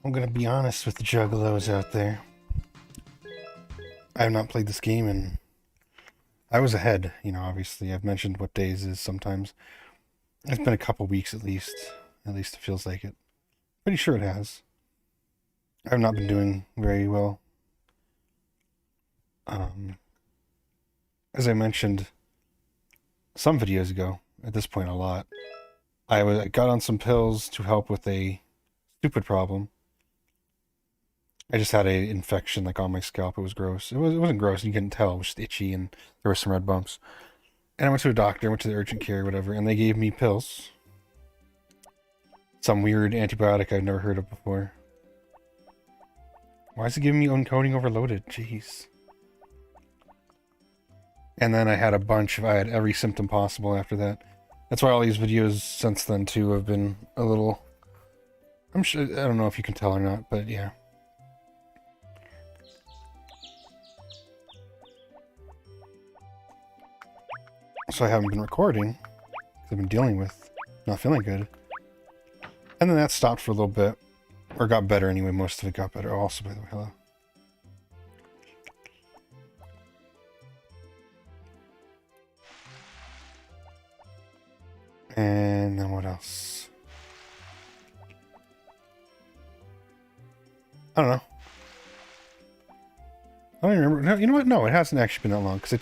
I'm gonna be honest with the juggalos out there. I have not played this game and I was ahead, you know, obviously. I've mentioned what days is sometimes. It's been a couple weeks at least. At least it feels like it. Pretty sure it has. I've not been doing very well. As I mentioned some videos ago, at this point a lot, I got on some pills to help with a stupid problem. I just had an infection like on my scalp. It was gross. It wasn't gross. You couldn't tell. It was just itchy and there were some red bumps. And I went to a doctor, went to the urgent care, whatever, and they gave me pills. Some weird antibiotic I've never heard of before. Why is it giving me encoding overloaded? Jeez. And then I had I had every symptom possible after that. That's why all these videos since then too have been a little, I'm sure, I don't know if you can tell or not, but yeah. So I haven't been recording, because I've been dealing with not feeling good. And then that stopped for a little bit, or got better anyway, most of it got better. Also, by the way, hello. And then what else? I don't know. I don't even remember. No, you know what? No, it hasn't actually been that long, because I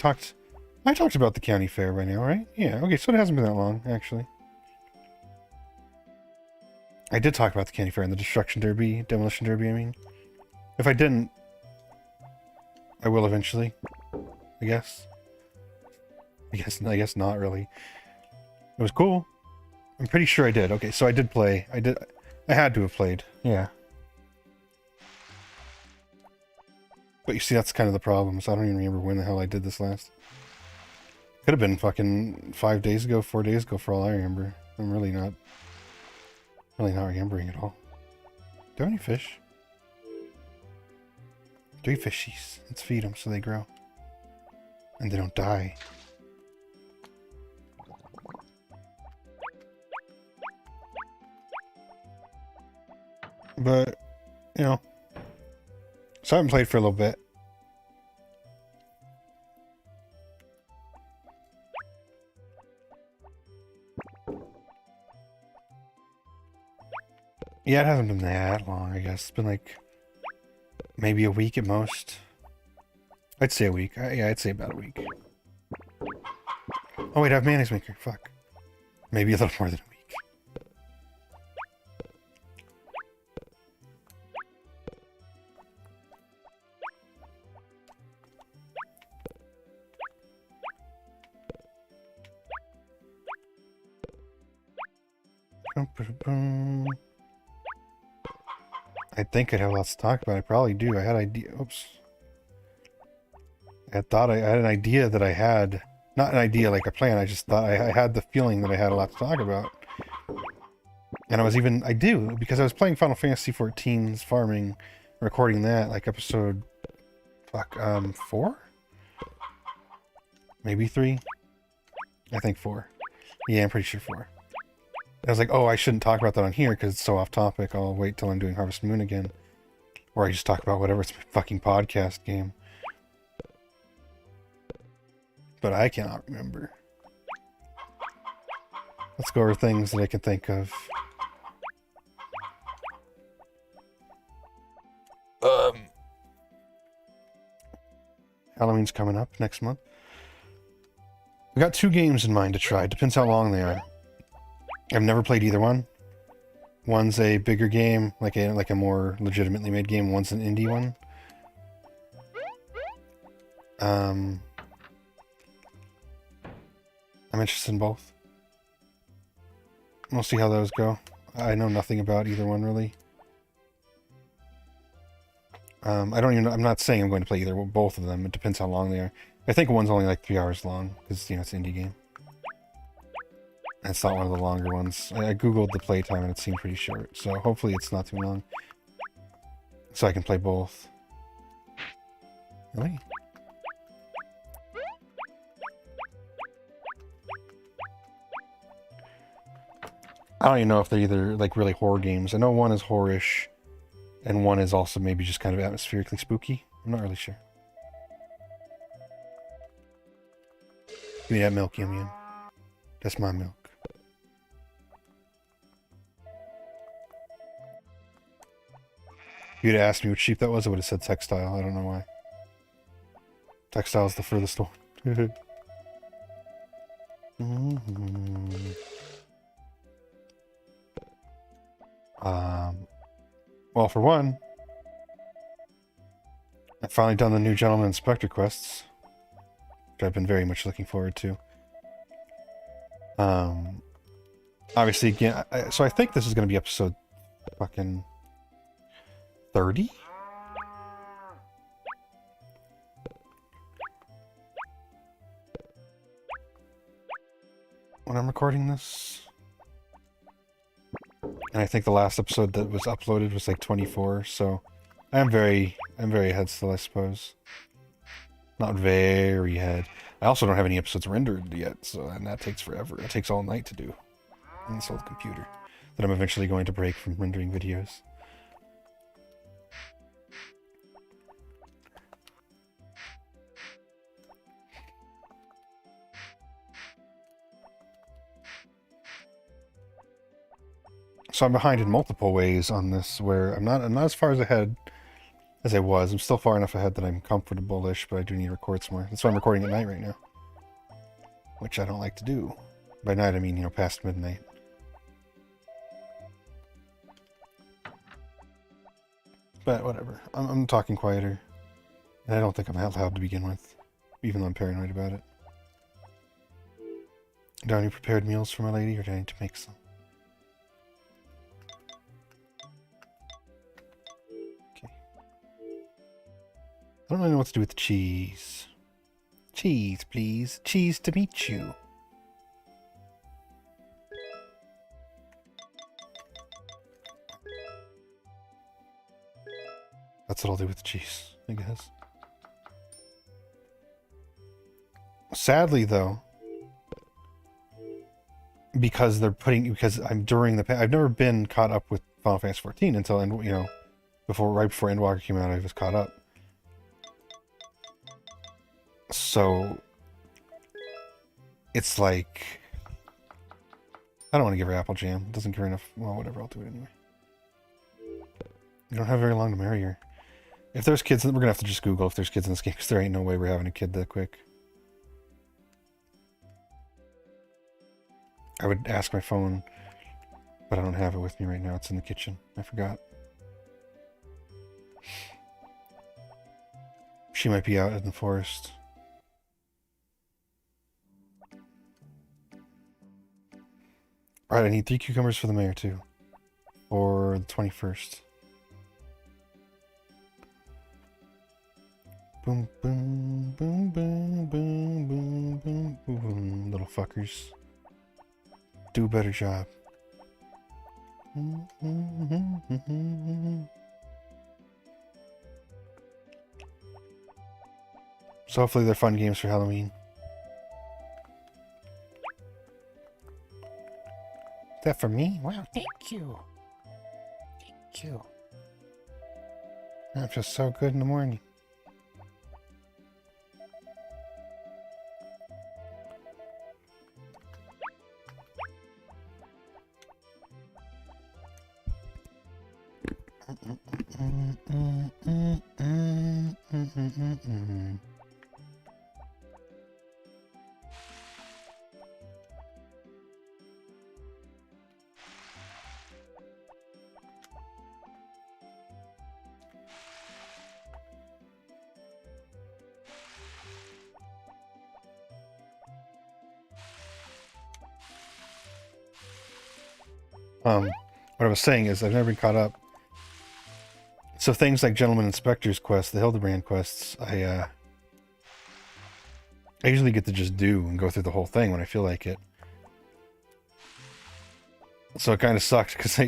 talked about the county fair by now, right? Yeah, okay, so it hasn't been that long, actually. I did talk about the county fair and the demolition derby, I mean. If I didn't, I will eventually, I guess. I guess not really. It was cool. I'm pretty sure I did. Okay, so I did play. I had to have played. Yeah. But you see, that's kind of the problem, so I don't even remember when the hell I did this last. Could have been fucking 5 days ago, 4 days ago for all I remember. I'm really not remembering at all. Do I have any fish? 3 fishies. Let's feed them so they grow. And they don't die. But, you know. So I haven't played for a little bit. Yeah, it hasn't been that long, I guess. It's been like maybe a week at most. I'd say a week. Yeah, I'd say about a week. Oh wait, I have mayonnaise maker. Fuck. Maybe a little more than a week. I think I'd have lots to talk about. I probably do. I had oops. I had an idea that I had, not an idea like a plan. I just thought I had the feeling that I had a lot to talk about. And I do, because I was playing Final Fantasy XIV's farming, recording that, like episode, 4? Maybe 3? I think 4. Yeah, I'm pretty sure 4. I was like, oh, I shouldn't talk about that on here because it's so off topic. I'll wait till I'm doing Harvest Moon again. Or I just talk about whatever. It's my fucking podcast game. But I cannot remember. Let's go over things that I can think of. Halloween's coming up next month. We got 2 games in mind to try. Depends how long they are. I've never played either one. One's a bigger game, like a more legitimately made game. One's an indie one. I'm interested in both. We'll see how those go. I know nothing about either one really. I don't even know, I'm not saying I'm going to play both of them. It depends how long they are. I think one's only like 3 hours long because, you know, it's an indie game. It's not one of the longer ones. I googled the playtime and it seemed pretty short, so hopefully it's not too long. So I can play both. Really? I don't even know if they're either like really horror games. I know one is horror-ish, and one is also maybe just kind of atmospherically spooky. I'm not really sure. Give me that milk, Yum Yum. That's my milk. If you'd asked me what sheep that was, I would have said textile. I don't know why. Textile is the furthest one. Well, for one, I've finally done the new Gentleman Inspector quests, which I've been very much looking forward to. Obviously, again, so I think this is going to be episode fucking 30? When I'm recording this. And I think the last episode that was uploaded was like 24, so I'm very ahead still, I suppose. Not very ahead. I also don't have any episodes rendered yet, so and that takes forever. It takes all night to do. On this old computer. That I'm eventually going to break from rendering videos. So I'm behind in multiple ways on this, where I'm not as far ahead as I was. I'm still far enough ahead that I'm comfortable-ish, but I do need to record some more. That's why I'm recording at night right now. Which I don't like to do. By night, I mean, you know, past midnight. But whatever. I'm talking quieter. And I don't think I'm that loud to begin with. Even though I'm paranoid about it. Do I need prepared meals for my lady, or do I need to make some? I don't really know what to do with the cheese. Cheese, please. Cheese to meet you. That's what I'll do with the cheese, I guess. Sadly, though, because I'm during the... I've never been caught up with Final Fantasy XIV until, you know, right before Endwalker came out, I was caught up. So, it's like, I don't want to give her apple jam. It doesn't give her enough. Well, whatever, I'll do it anyway. You don't have very long to marry her. If there's kids, we're going to have to just Google if there's kids in this game, because there ain't no way we're having a kid that quick. I would ask my phone, but I don't have it with me right now. It's in the kitchen. I forgot. She might be out in the forest. Alright, I need 3 cucumbers for the mayor, too. For the 21st. Boom, boom, boom, boom, boom, boom, boom, boom, little fuckers. Do a better job. So hopefully they're fun games for Halloween. Is that for me? Wow, thank you. Thank you. That feels so good in the morning. What I was saying is I've never been caught up. So things like Gentleman Inspector's quest, the Hildebrand quests, I usually get to just do and go through the whole thing when I feel like it. So it kind of sucked because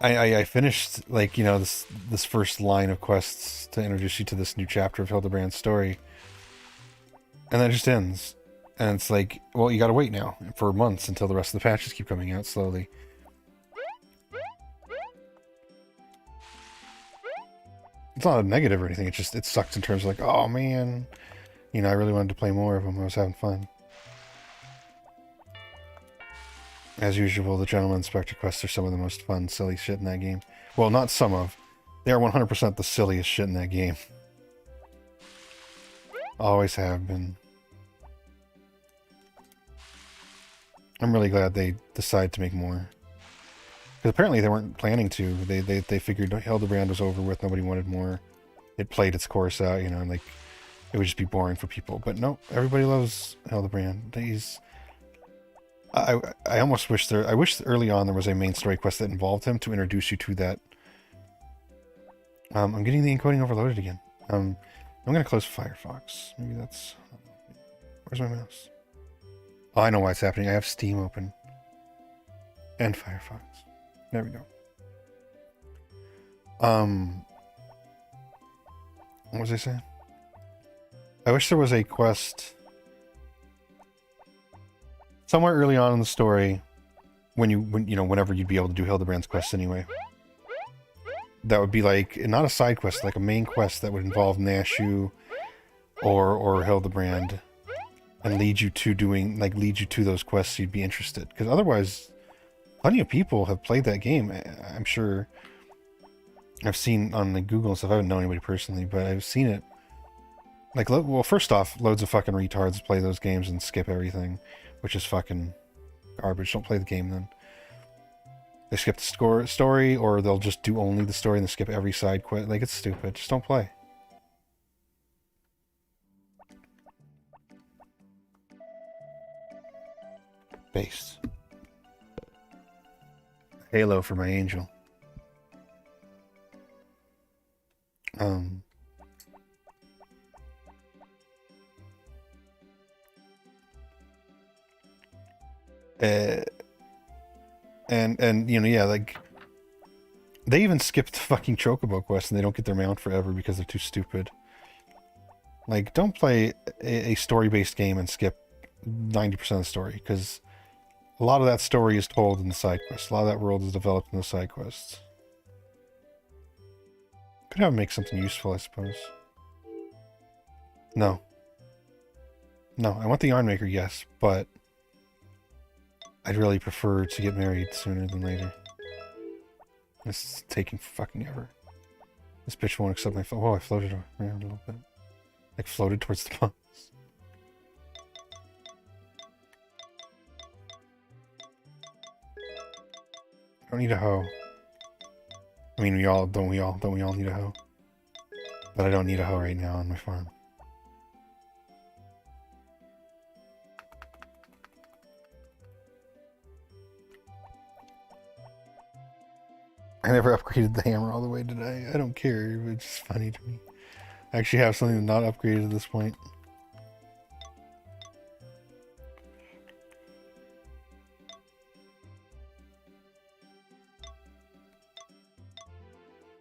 I finished, like, you know, this first line of quests to introduce you to this new chapter of Hildebrand's story, and then it just ends. And it's like, well, you gotta wait now for months until the rest of the patches keep coming out slowly. It's not a negative or anything. It just, it sucks in terms of like, oh man, you know, I really wanted to play more of them. I was having fun. As usual, the Gentleman Inspector quests are some of the most fun, silly shit in that game. Well, not some of. They are 100% the silliest shit in that game. Always have been. I'm really glad they decided to make more. Because apparently they weren't planning to. They figured Hildebrand was over with, nobody wanted more. It played its course out, you know, and like, it would just be boring for people. But no, everybody loves Hildebrand. He's... I almost wish there... I wish early on there was a main story quest that involved him to introduce you to that. I'm getting the encoding overloaded again. I'm going to close Firefox. Maybe that's... Where's my mouse? Oh, I know why it's happening. I have Steam open. And Firefox. There we go. What was I saying? I wish there was a quest somewhere early on in the story when you know, whenever you'd be able to do Hildebrand's quest anyway. That would be like, not a side quest, like a main quest that would involve Nashu or Hildebrand and lead you to doing, like, lead you to those quests you'd be interested. Because otherwise, plenty of people have played that game. I'm sure I've seen on the Google and stuff. I haven't known anybody personally, but I've seen it. Like, well, first off, loads of fucking retards play those games and skip everything, which is fucking garbage. Don't play the game then. They skip the story, or they'll just do only the story and they skip every side quest. Like, it's stupid. Just don't play. Based. Halo for my angel. And you know, yeah, like, they even skipped the fucking Chocobo quest and they don't get their mount forever because they're too stupid. Like, don't play a story-based game and skip 90% of the story, because a lot of that story is told in the side quests. A lot of that world is developed in the side quests. Could have make something useful, I suppose. No. No, I want the yarn maker, yes, but I'd really prefer to get married sooner than later. This is taking fucking ever. This bitch won't accept my phone. Oh, I floated around a little bit. Like, floated towards the box. I don't need a hoe. I mean, don't we all need a hoe? But I don't need a hoe right now on my farm. I never upgraded the hammer all the way today. I don't care. It's just funny to me. I actually have something not upgraded at this point.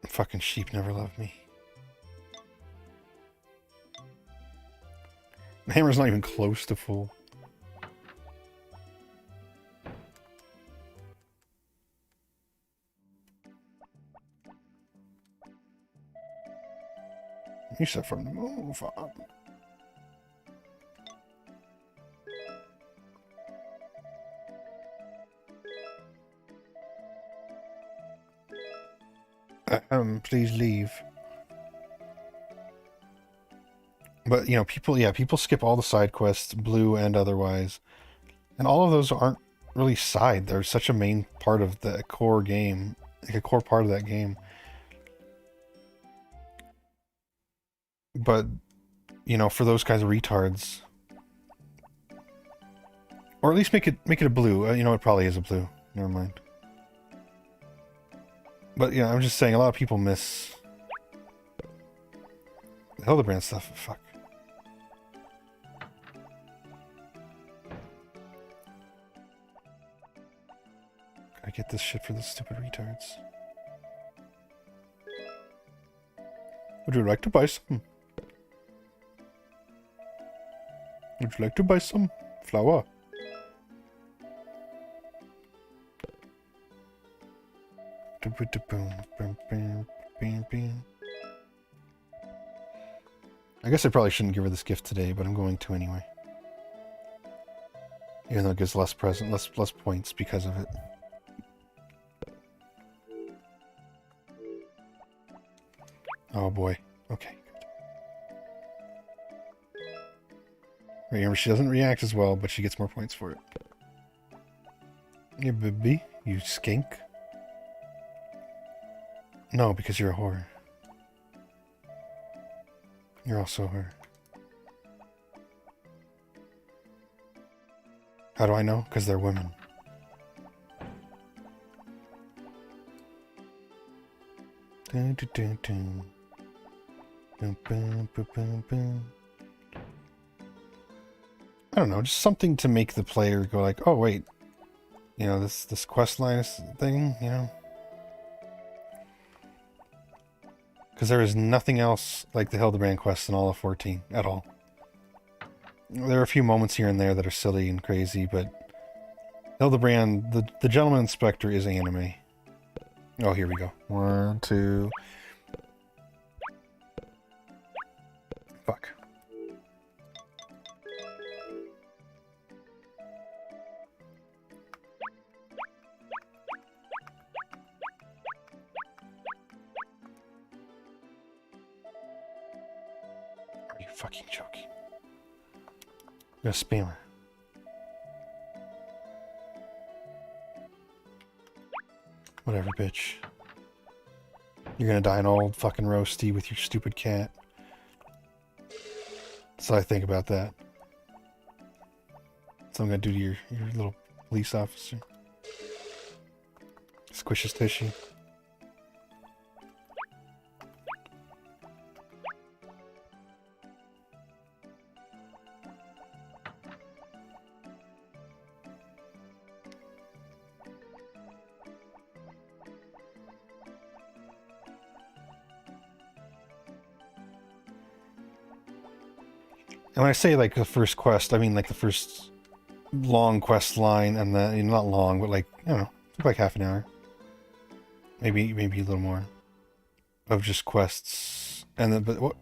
Fucking sheep never loved me. The hammer's not even close to full. You said from the moon farm. Please leave. But, you know, people skip all the side quests, blue and otherwise. And all of those aren't really side. They're such a main part of the core game. Like, a core part of that game. But, you know, for those kinds of retards... Or at least make it a blue. You know, it probably is a blue. Never mind. But, yeah, I'm just saying, a lot of people miss... the Hildebrand stuff. Fuck. Gotta get this shit for the stupid retards. Would you like to buy some? Would you like to buy some flour? I guess I probably shouldn't give her this gift today, but I'm going to anyway. Even though it gives less points because of it. Oh boy. Okay. Remember, she doesn't react as well, but she gets more points for it. Yeah, baby, you skink. No, because you're a whore. You're also her. How do I know? Because they're women. Dun, dun, dun, dun. Boom, boom, boom, boom, boom. I don't know, just something to make the player go like, oh wait, you know, this quest line thing, you know? Because there is nothing else like the Hildebrand quest in all of 14 at all. There are a few moments here and there that are silly and crazy, but Hildebrand, the Gentleman Inspector is anime. Oh, here we go. 1, 2. Fuck. Are you fucking joking? You're a spammer. Whatever, bitch. You're gonna die an old fucking roasty with your stupid cat. That's what I think about that. That's what I'm gonna do to your little police officer. Squish his tissue. And when I say like the first quest, I mean like the first long quest line, and the not long, but like, I don't know, took like half an hour, maybe a little more, of just quests. And then, but what?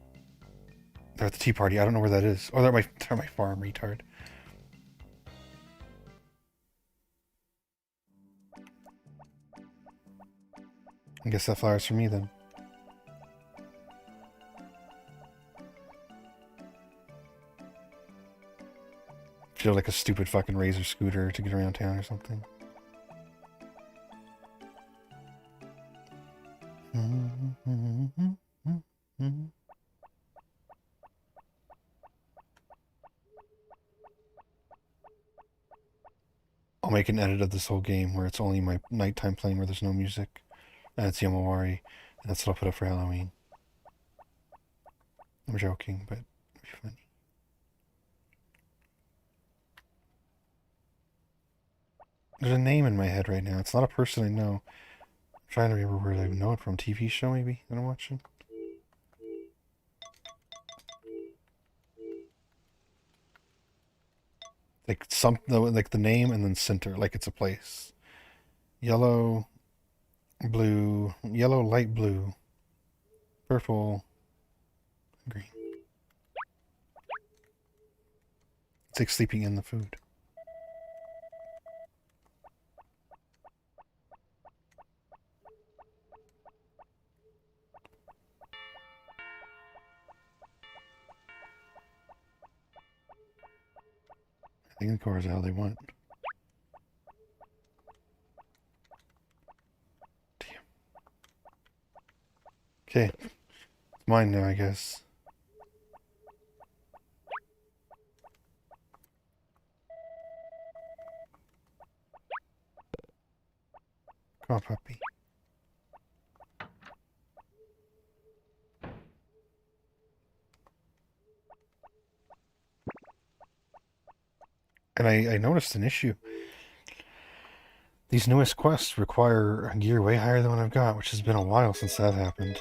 They're at the tea party. I don't know where that is. Oh, they're at my farm, retard. I guess that flower's for me then. Feel like a stupid fucking Razor scooter to get around town or something. I'll make an edit of this whole game where it's only my nighttime playing where there's no music. And it's Yomawari. And that's what I'll put up for Halloween. I'm joking, but it'd be funny. There's a name in my head right now. It's not a person I know. I'm trying to remember where I know it from. TV show, maybe, that I'm watching? Like the name and then center, like it's a place. Yellow, blue, yellow, light blue, purple, green. It's like sleeping in the food. I think the cars are how they want. Damn. Okay. It's mine now, I guess. Come on, puppy. And I noticed an issue. These newest quests require a gear way higher than what I've got, which has been a while since that happened.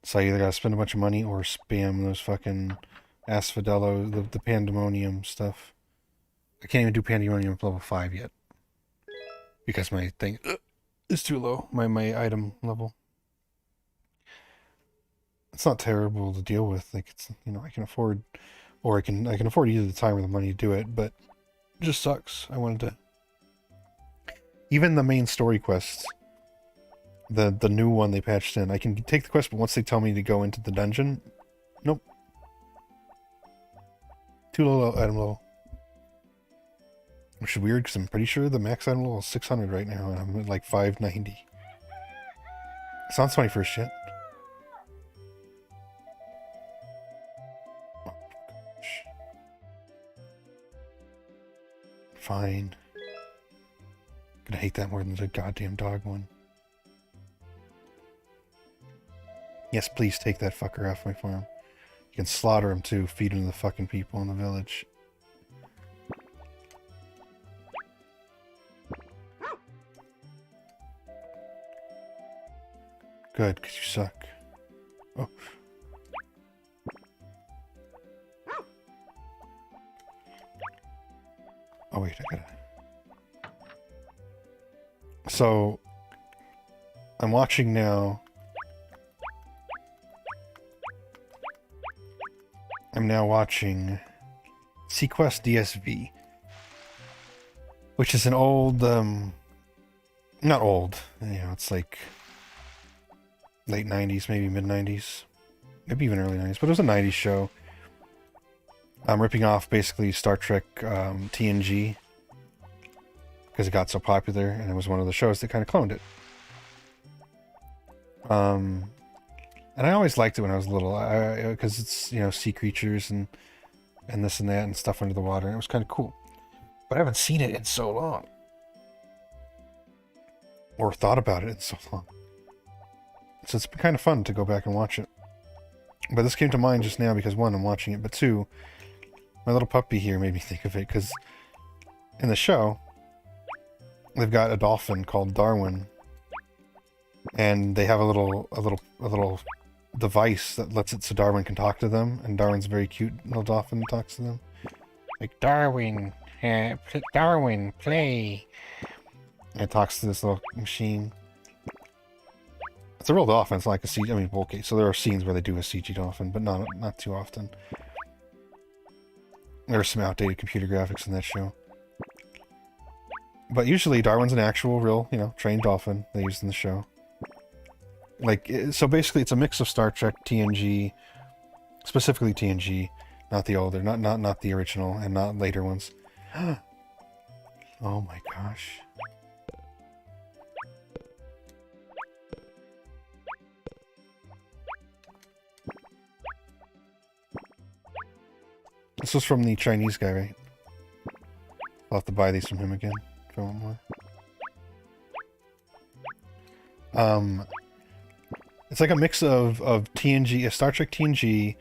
So I either gotta spend a bunch of money or spam those fucking Asphodello, the Pandemonium stuff. I can't even do Pandemonium level 5 yet. Because my thing It's too low, my item level. It's not terrible to deal with. Like, it's, you know, I can afford, or I can afford either the time or the money to do it, but it just sucks. I wanted to. Even the main story quests, the new one they patched in, I can take the quest, but once they tell me to go into the dungeon, nope. Too low item level. Which is weird, because I'm pretty sure the max item level is 600 right now, and I'm at like 590. Sounds funny for a shit. Oh, gosh. Fine. Gonna hate that more than the goddamn dog one. Yes, please take that fucker off my farm. You can slaughter him too, feed him to the fucking people in the village. Good, because you suck. Oh. Oh wait, I gotta... So, I'm watching now... I'm now watching Seaquest DSV, which is an old, not old, you know, it's like late 90s, maybe mid 90s, maybe even early 90s, but it was a 90s show. I'm ripping off basically Star Trek TNG because it got so popular, and it was one of the shows that kind of cloned it. And I always liked it when I was little, because it's, you know, sea creatures and this and that and stuff under the water. And it was kind of cool. But I haven't seen it in so long. Or thought about it in so long. So it's been kind of fun to go back and watch it. But this came to mind just now because, one, I'm watching it, but two, my little puppy here made me think of it, because in the show, they've got a dolphin called Darwin. And they have a little device that lets it so Darwin can talk to them, and Darwin's a very cute little dolphin that talks to them. Like, Darwin, Darwin, play. And it talks to this little machine. It's a real dolphin, it's not like a CG, I mean, okay, so there are scenes where they do a CG dolphin, but not too often. There are some outdated computer graphics in that show. But usually Darwin's an actual, real, you know, trained dolphin they used in the show. Like, so basically it's a mix of Star Trek, TNG, specifically TNG, not the older, not the original, and not later ones. Oh my gosh. This was from the Chinese guy, right? I'll have to buy these from him again if I want more. It's like a mix of TNG, Star Trek TNG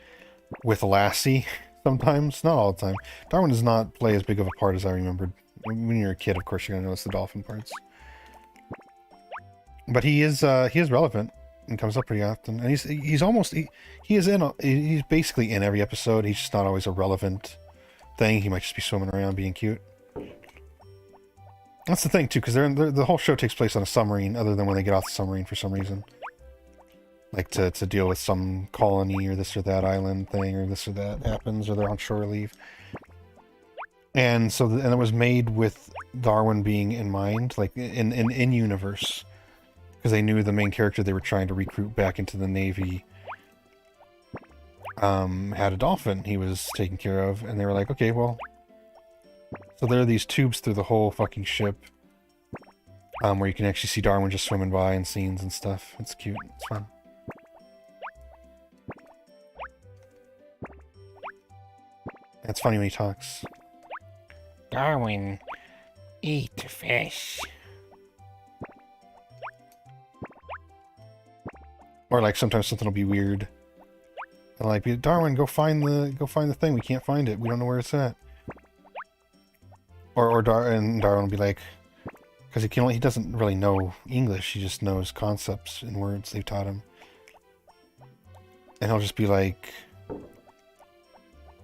with Lassie sometimes, not all the time. Darwin does not play as big of a part as I remembered. When you're a kid, of course, you're gonna notice the dolphin parts. But he is relevant and comes up pretty often. And he's basically in every episode. He's just not always a relevant thing. He might just be swimming around being cute. That's the thing too, because the whole show takes place on a submarine, other than when they get off the submarine for some reason. Like to deal with some colony or this or that island thing or this or that happens, or they're on shore leave. And so, and it was made with Darwin being in mind, like in universe, because they knew the main character they were trying to recruit back into the Navy had a dolphin he was taking care of, and they were like, okay, well, so there are these tubes through the whole fucking ship, where you can actually see Darwin just swimming by in scenes and stuff. It's cute. It's fun. It's funny when he talks. Darwin, eat fish. Or like sometimes something will be weird. And like, Darwin, go find the thing. We can't find it. We don't know where it's at. Or Darwin will be like, because he doesn't really know English. He just knows concepts and words they've taught him. And he'll just be like,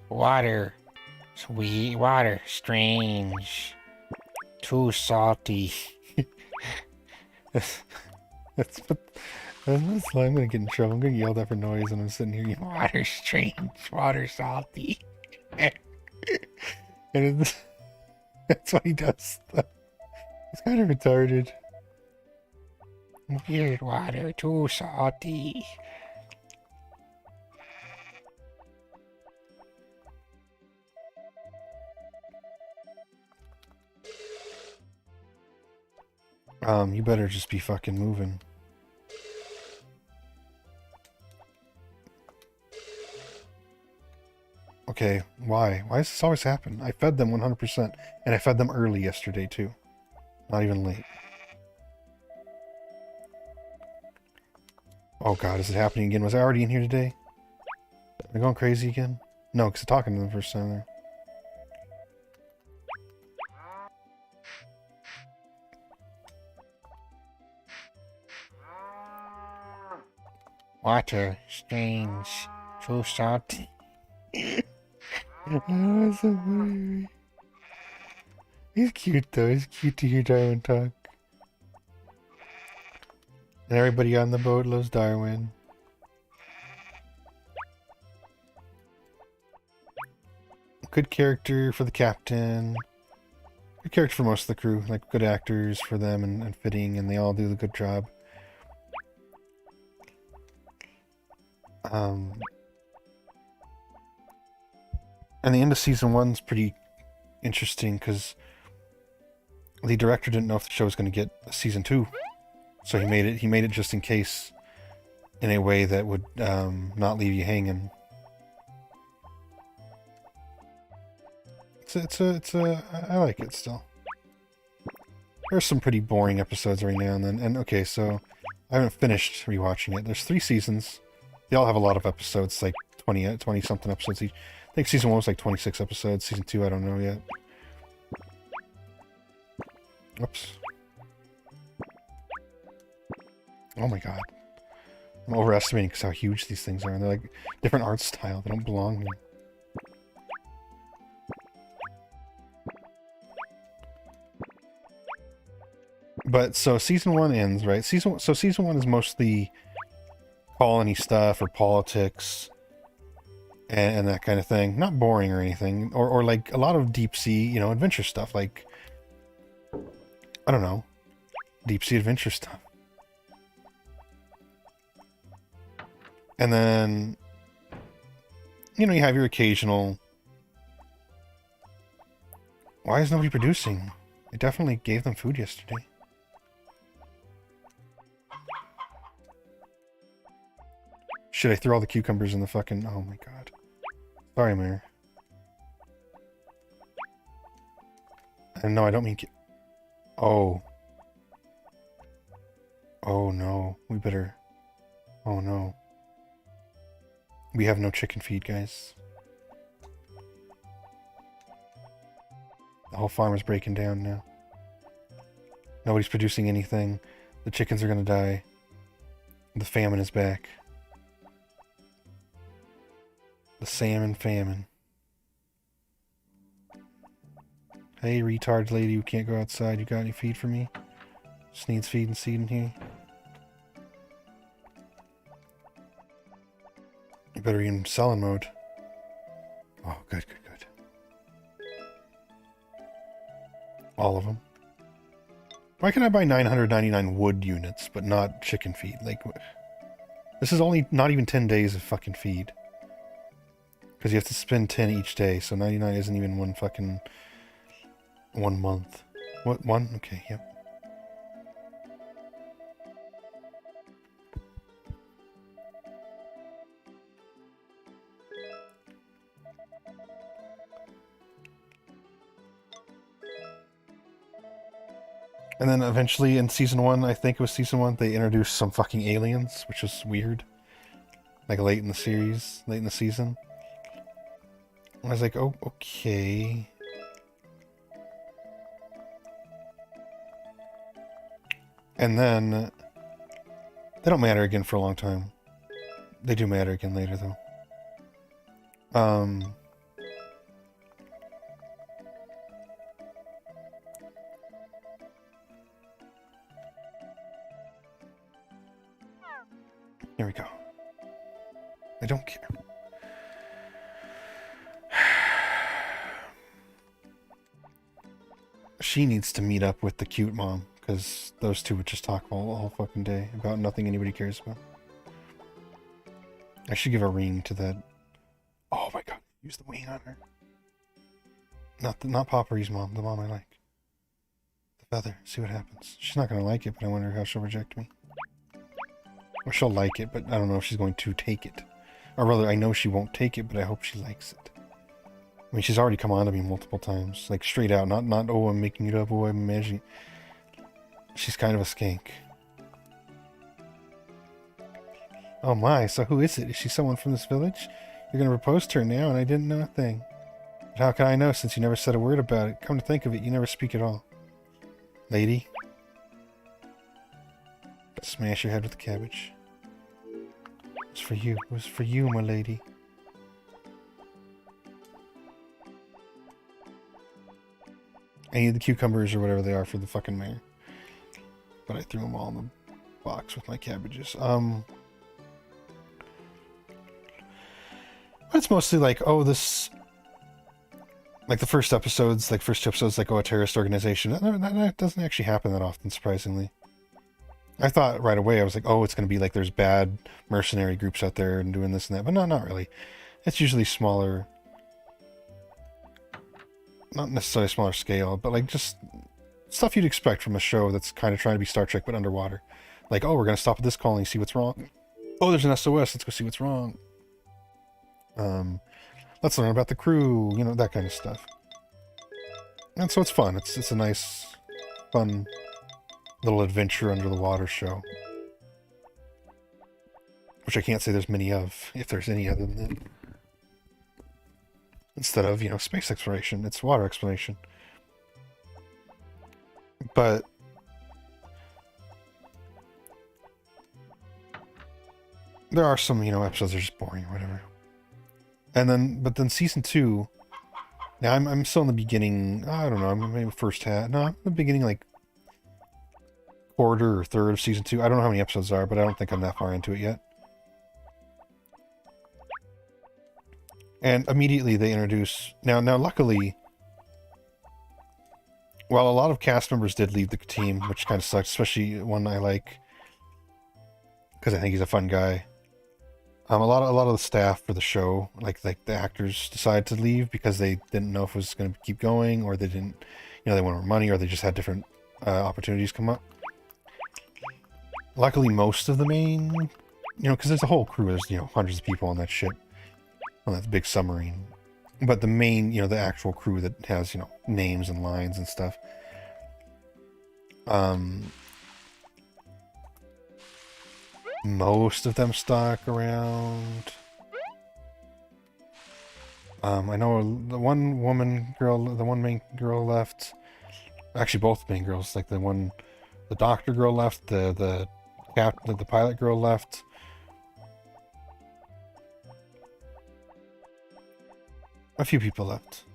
water, sweet water, strange, too salty. That's why I'm gonna get in trouble. I'm gonna get yelled at for noise, and I'm sitting here. Water strange, water salty, and that's what he does. It's kind of retarded. Weird water, too salty. You better just be fucking moving. Okay, why? Why does this always happen? I fed them 100%, and I fed them early yesterday, too. Not even late. Oh god, is it happening again? Was I already in here today? Am I going crazy again? No, because I'm talking to them the first time there. Water, strange, too salty. Oh, so funny. He's cute though, it's cute to hear Darwin talk. And everybody on the boat loves Darwin. Good character for the captain. Good character for most of the crew. Like, good actors for them and fitting, and they all do the good job. And the end of season 1's pretty interesting, because the director didn't know if the show was going to get a season 2. So he made it just in case, in a way that would not leave you hanging. I like it still. There's some pretty boring episodes every now and then. And okay, so I haven't finished rewatching it. There's 3 seasons. They all have a lot of episodes, like 20 something episodes each. I think season 1 was like 26 episodes. Season 2, I don't know yet. Whoops. Oh my god. I'm overestimating because how huge these things are. And they're like different art style. They don't belong here. But so season 1 ends, right? Season 1 is mostly colony stuff or politics and that kind of thing. Not boring or anything. Or like a lot of deep sea, you know, adventure stuff. Like, I don't know, deep sea adventure stuff. And then, you know, you have your occasional... Why is nobody producing? I definitely gave them food yesterday. Should I throw all the cucumbers in the fucking... Oh my god. Sorry, Mayor. And no, I don't mean... Oh. Oh no. We better... Oh no. We have no chicken feed, guys. The whole farm is breaking down now. Nobody's producing anything. The chickens are gonna die. The famine is back. The salmon famine. Hey, retard lady who can't go outside, you got any feed for me? Just needs feed and seed in here. You better be in selling mode. Oh, good, good, good. All of them. Why can I buy 999 wood units, but not chicken feed? Like, this is only not even 10 days of fucking feed. Because you have to spend 10 each day, so 99 isn't even one fucking... 1 month. What, 1? Okay, yep. And then eventually in season 1, I think it was season 1, they introduced some fucking aliens, which was weird. Like late in the series, late in the season. I was like, oh, okay. And then, they don't matter again for a long time. They do matter again later, though. Here we go. I don't care. She needs to meet up with the cute mom, because those two would just talk all fucking day about nothing anybody cares about. I should give a ring to that. Oh my god, use the wing on her. Not Poppery's mom, the mom I like. The feather, see what happens. She's not gonna like it, but I wonder how she'll reject me. Or she'll like it, but I don't know if she's going to take it. Or rather, I know she won't take it, but I hope she likes it. I mean, she's already come on to me multiple times. Like, straight out. Not oh, I'm making it up, oh, I'm imagining. She's kind of a skank. Oh my, so who is it? Is she someone from this village? You're gonna propose to her now, and I didn't know a thing. But how can I know, since you never said a word about it? Come to think of it, you never speak at all. Lady? Smash your head with the cabbage. It was for you. It was for you, my lady. I need the cucumbers or whatever they are for the fucking mayor. But I threw them all in the box with my cabbages. It's mostly like, oh, this... Like the first two episodes, like, oh, a terrorist organization. That doesn't actually happen that often, surprisingly. I thought right away, I was like, oh, it's going to be like there's bad mercenary groups out there and doing this and that. But no, not really. It's usually smaller... Not necessarily a smaller scale, but like just stuff you'd expect from a show that's kind of trying to be Star Trek but underwater. Like, oh, we're going to stop at this colony, see what's wrong. Oh, there's an SOS, let's go see what's wrong. Let's learn about the crew, you know, that kind of stuff. And so it's fun. It's a nice, fun little adventure under the water show. Which I can't say there's many of, if there's any other than that. Instead of, you know, space exploration, it's water exploration. But there are some, you know, episodes that are just boring or whatever. And then, but then season 2, now I'm still in the beginning, I don't know, maybe first half, no, I'm in the beginning, like, quarter or third of season 2. I don't know how many episodes there are, but I don't think I'm that far into it yet. And immediately they introduce... Now luckily, while a lot of cast members did leave the team, which kind of sucks, especially one I like, because I think he's a fun guy. A lot of the staff for the show, like the actors, decided to leave because they didn't know if it was going to keep going, or they didn't, you know, they wanted more money, or they just had different opportunities come up. Luckily, most of the main, you know, because there's a whole crew, there's, you know, hundreds of people on that ship. On that big submarine. But the main, you know, the actual crew that has, you know, names and lines and stuff. Most of them stuck around. I know the one main girl left. Actually, both main girls, like the doctor girl left, the pilot girl left. A few people left.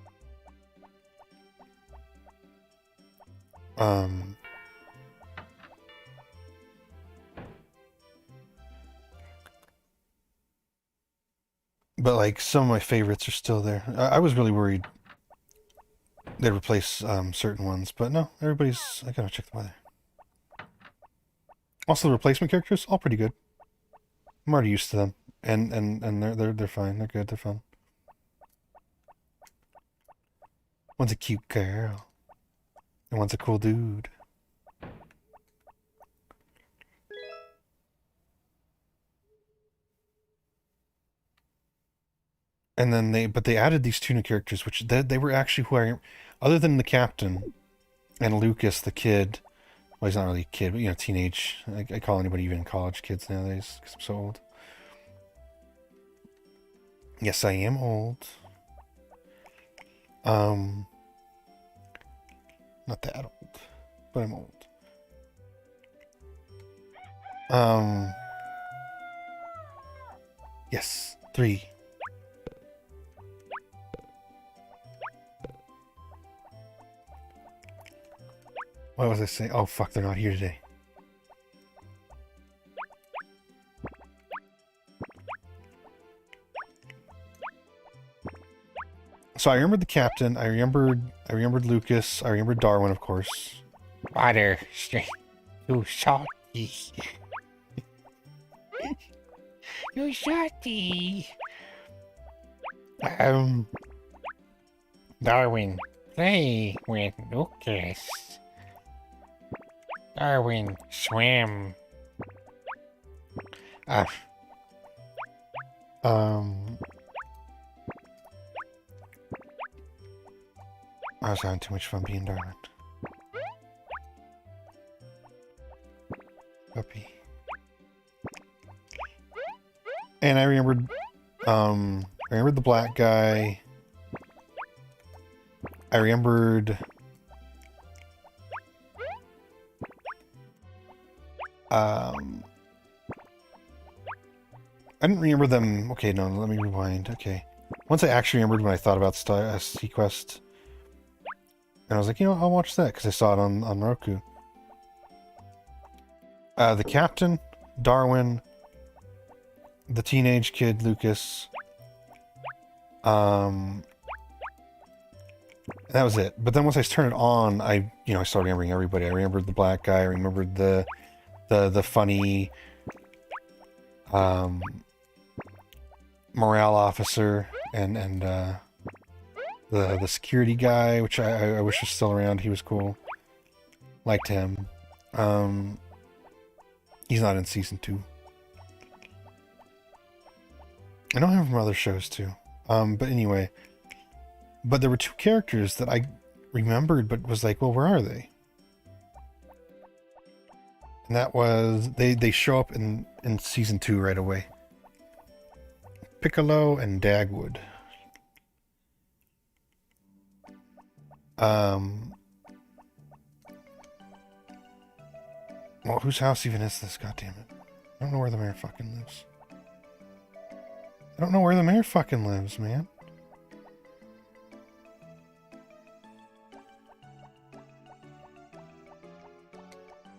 But like some of my favorites are still there. I was really worried they'd replace certain ones, but no, everybody's. I gotta check the weather. Also, the replacement characters all pretty good. I'm already used to them, and they're fine. They're good. They're fun. One's a cute girl. And one's a cool dude. And then they added these two new characters, which they were actually who I, other than the captain and Lucas, the kid. Well, he's not really a kid, but, you know, teenage. I call anybody even in college kids nowadays, because I'm so old. Yes, I am old. Not that old, but I'm old. Yes, 3. What was I saying? Oh, fuck, they're not here today. So I remembered the captain. I remembered Lucas. I remembered Darwin, of course. Water, too salty. Too salty. Darwin, play with Lucas. Darwin, swim. I was having too much fun being Darwin. Puppy. And I remembered the black guy. I remembered I didn't remember them. Okay, no, let me rewind. Okay. Once I actually remembered when I thought about Seaquest, and I was like, you know, I'll watch that because I saw it on Roku. The captain, Darwin, the teenage kid, Lucas. That was it. But then once I turned it on, I started remembering everybody. I remembered the black guy. I remembered the funny morale officer and the security guy, which I wish was still around. He was cool. Liked him. He's not in season 2. I know him from other shows too. But anyway. But there were 2 characters that I remembered but was like, well, where are they? And that was they show up in season 2 right away. Piccolo and Dagwood. Well, whose house even is this? God damn it. I don't know where the mayor fucking lives. I don't know where the mayor fucking lives, man.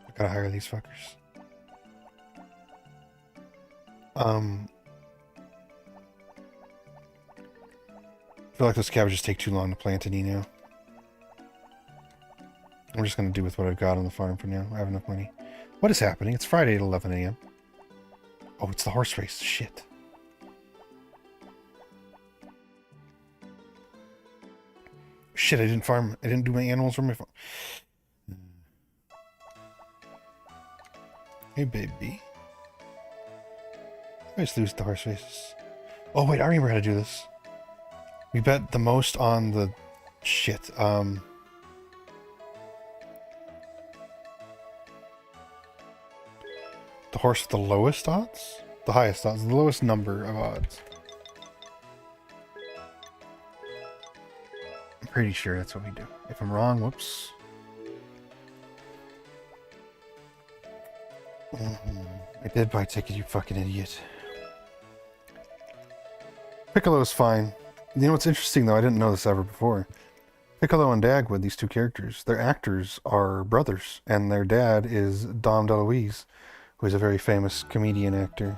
I gotta hire these fuckers. I feel like those cabbages take too long to plant any now. I'm just gonna do with what I've got on the farm for now. I have enough money. What is happening? It's Friday at 11 a.m. Oh, it's the horse race. Shit. Shit, I didn't farm. I didn't do my animals from my farm. Hey, baby. I just lose the horse races. Oh, wait, I remember how to do this. We bet the most on the... Shit, the horse with the lowest odds? The highest odds. The lowest number of odds. I'm pretty sure that's what we do. If I'm wrong, whoops. I did buy a ticket, you fucking idiot. Piccolo's fine. You know what's interesting, though? I didn't know this ever before. Piccolo and Dagwood, these 2 characters, their actors are brothers, and their dad is Dom DeLuise, who is a very famous comedian actor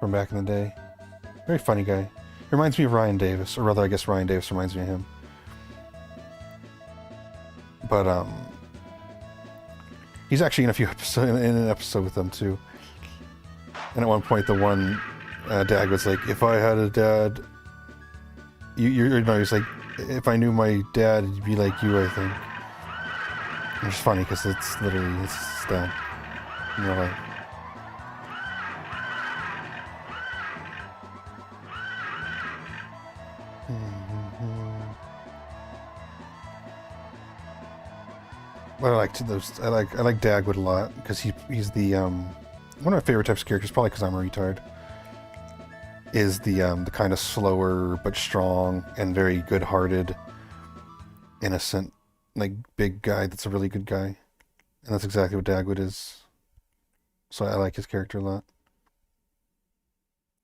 from back in the day. Very funny guy. Reminds me of Ryan Davis, or rather, I guess Ryan Davis reminds me of him. But, he's actually in a few episodes, in an episode with them, too. And at one point, the one dad was like, if I had a dad... he's like, if I knew my dad, it'd be like you, I think. Which is funny, because it's literally, it's dad. In real life. But I like Dagwood a lot, because he's the, one of my favorite types of characters, probably because I'm a retard, is the kind of slower but strong and very good-hearted, innocent, like, big guy that's a really good guy. And that's exactly what Dagwood is. So I like his character a lot.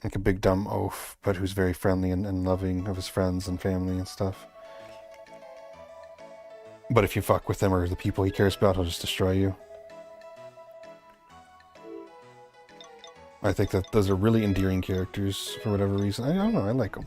Like a big dumb oaf, but who's very friendly and loving of his friends and family and stuff. But if you fuck with him or the people he cares about, he'll just destroy you. I think that those are really endearing characters for whatever reason. I don't know, I like them.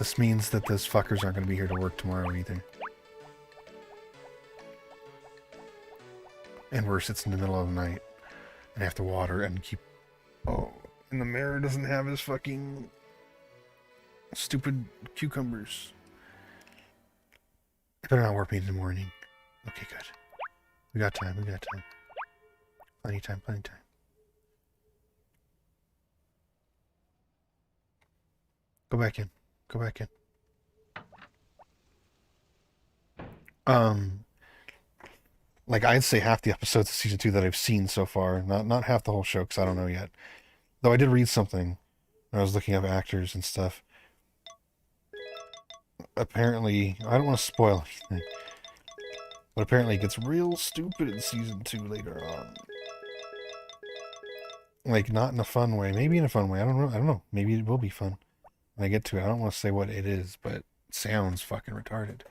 This means that those fuckers aren't going to be here to work tomorrow either. And worse, it's in the middle of the night. And I have to water and keep... Oh, and the mayor doesn't have his fucking... stupid cucumbers. It better not work me in the morning. Okay, good. We got time, we got time. Plenty of time, plenty of time. Go back in. Go back in. Like, I'd say half the episodes of Season 2 that I've seen so far. Not half the whole show, because I don't know yet. Though I did read something when I was looking up actors and stuff. Apparently, I don't want to spoil anything. But apparently it gets real stupid in Season 2 later on. Like, not in a fun way. Maybe in a fun way. I don't know. Maybe it will be fun when I get to it. I don't want to say what it is, but it sounds fucking retarded.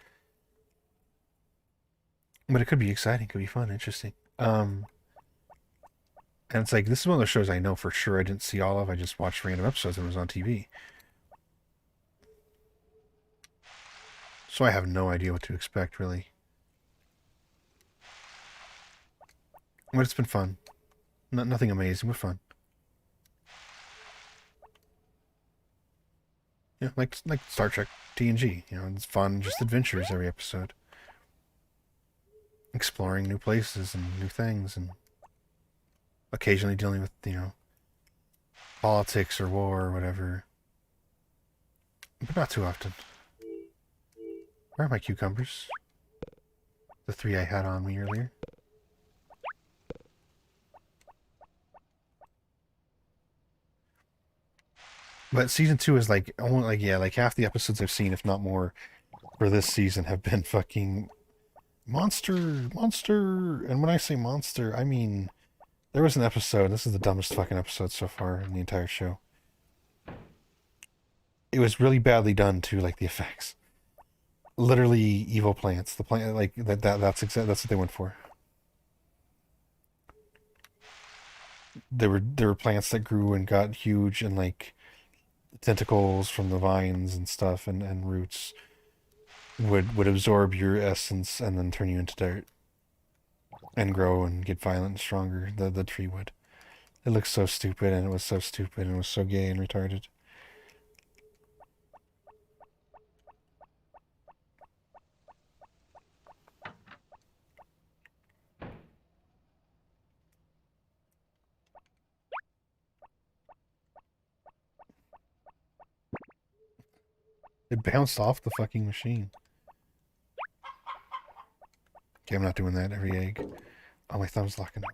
But it could be exciting, could be fun, interesting. And it's like, this is one of those shows I know for sure I didn't see all of. I just watched random episodes when it was on TV. So I have no idea what to expect, really. But it's been fun. Nothing amazing, but fun. Yeah, like Star Trek TNG. You know, it's fun, just adventures every episode. Exploring new places and new things, and occasionally dealing with, you know, politics or war or whatever. But not too often. Where are my cucumbers? The 3 I had on me earlier. But Season 2 is like, only like, yeah, like half the episodes I've seen, if not more, for this season have been fucking monster. And when I say monster, I mean, there was an episode, this is the dumbest fucking episode so far in the entire show. It was really badly done too, like the effects. Literally evil plants. The plant, like, that's what they went for. There were plants that grew and got huge, and like tentacles from the vines and stuff, and roots would absorb your essence and then turn you into dirt and grow and get violent and stronger. The tree would. It looked so stupid, and it was so stupid, and it was so gay and retarded. It bounced off the fucking machine. Okay, I'm not doing that every egg. Oh, my thumb's locking up.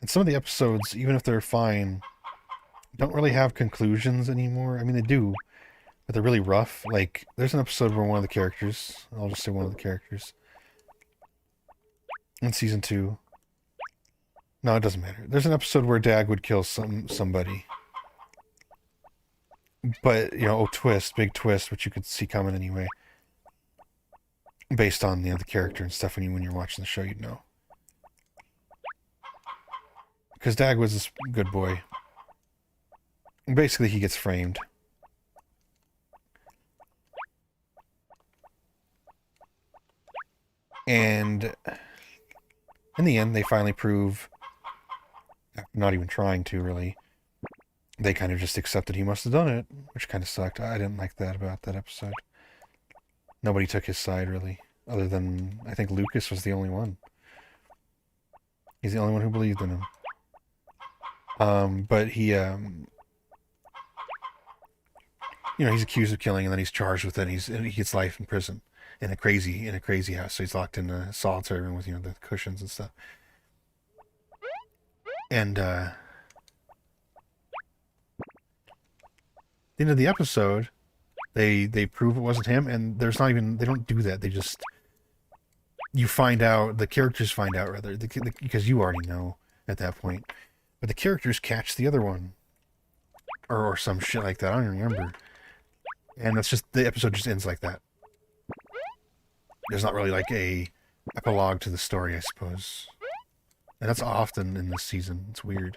And some of the episodes, even if they're fine, don't really have conclusions anymore. I mean, they do, but they're really rough. Like, there's an episode where one of the characters, I'll just say one of the characters, in Season 2. No, it doesn't matter. There's an episode where Dag would kill somebody. But, you know, big twist, which you could see coming anyway. Based on, you know, the character and stuff, when you're watching the show, you'd know. Because Dag was this good boy. Basically, he gets framed. And in the end, they finally prove, not even trying to really, they kind of just accepted he must have done it, which kind of sucked. I didn't like that about that episode. Nobody took his side, really, other than, I think Lucas was the only one. He's the only one who believed in him. But he, you know, he's accused of killing, and then he's charged with it, and he gets life in prison. In a crazy house, so he's locked in a solitary room with, you know, the cushions and stuff. And at the end of the episode, they prove it wasn't him, and there's not even, they don't do that. They just, you find out, the characters find out rather, because you already know at that point. But the characters catch the other one, or some shit like that. I don't even remember. And that's just, the episode just ends like that. there's not really like a epilogue to the story, I suppose. And that's often in this season. It's weird.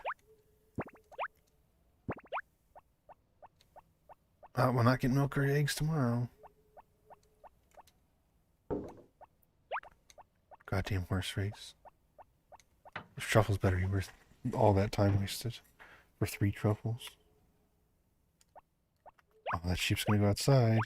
We'll not get milk or eggs tomorrow. Goddamn horse race. This truffles better be worth all that time wasted for 3 truffles. Oh, that sheep's gonna go outside.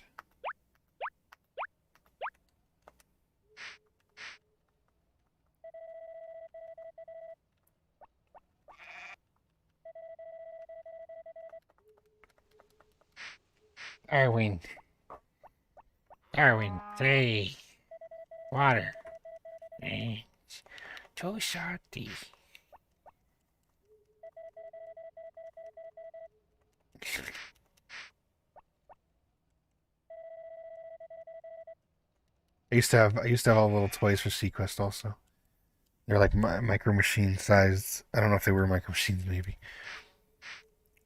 Darwin. Darwin, 3. Water. And too salty. I used to have all the little toys for Seaquest also. They're like micro machine sized. I don't know if they were micro machines, maybe,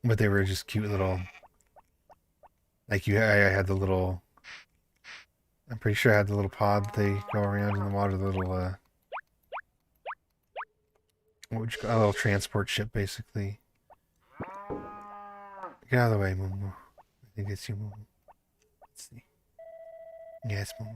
but they were just cute little. Like I had the little. I'm pretty sure I had the little pod they go around in the water. The little what would you call a little transport ship, basically. Get out of the way, Moo. I think it's you, Moo. Let's see. Yes, Moo.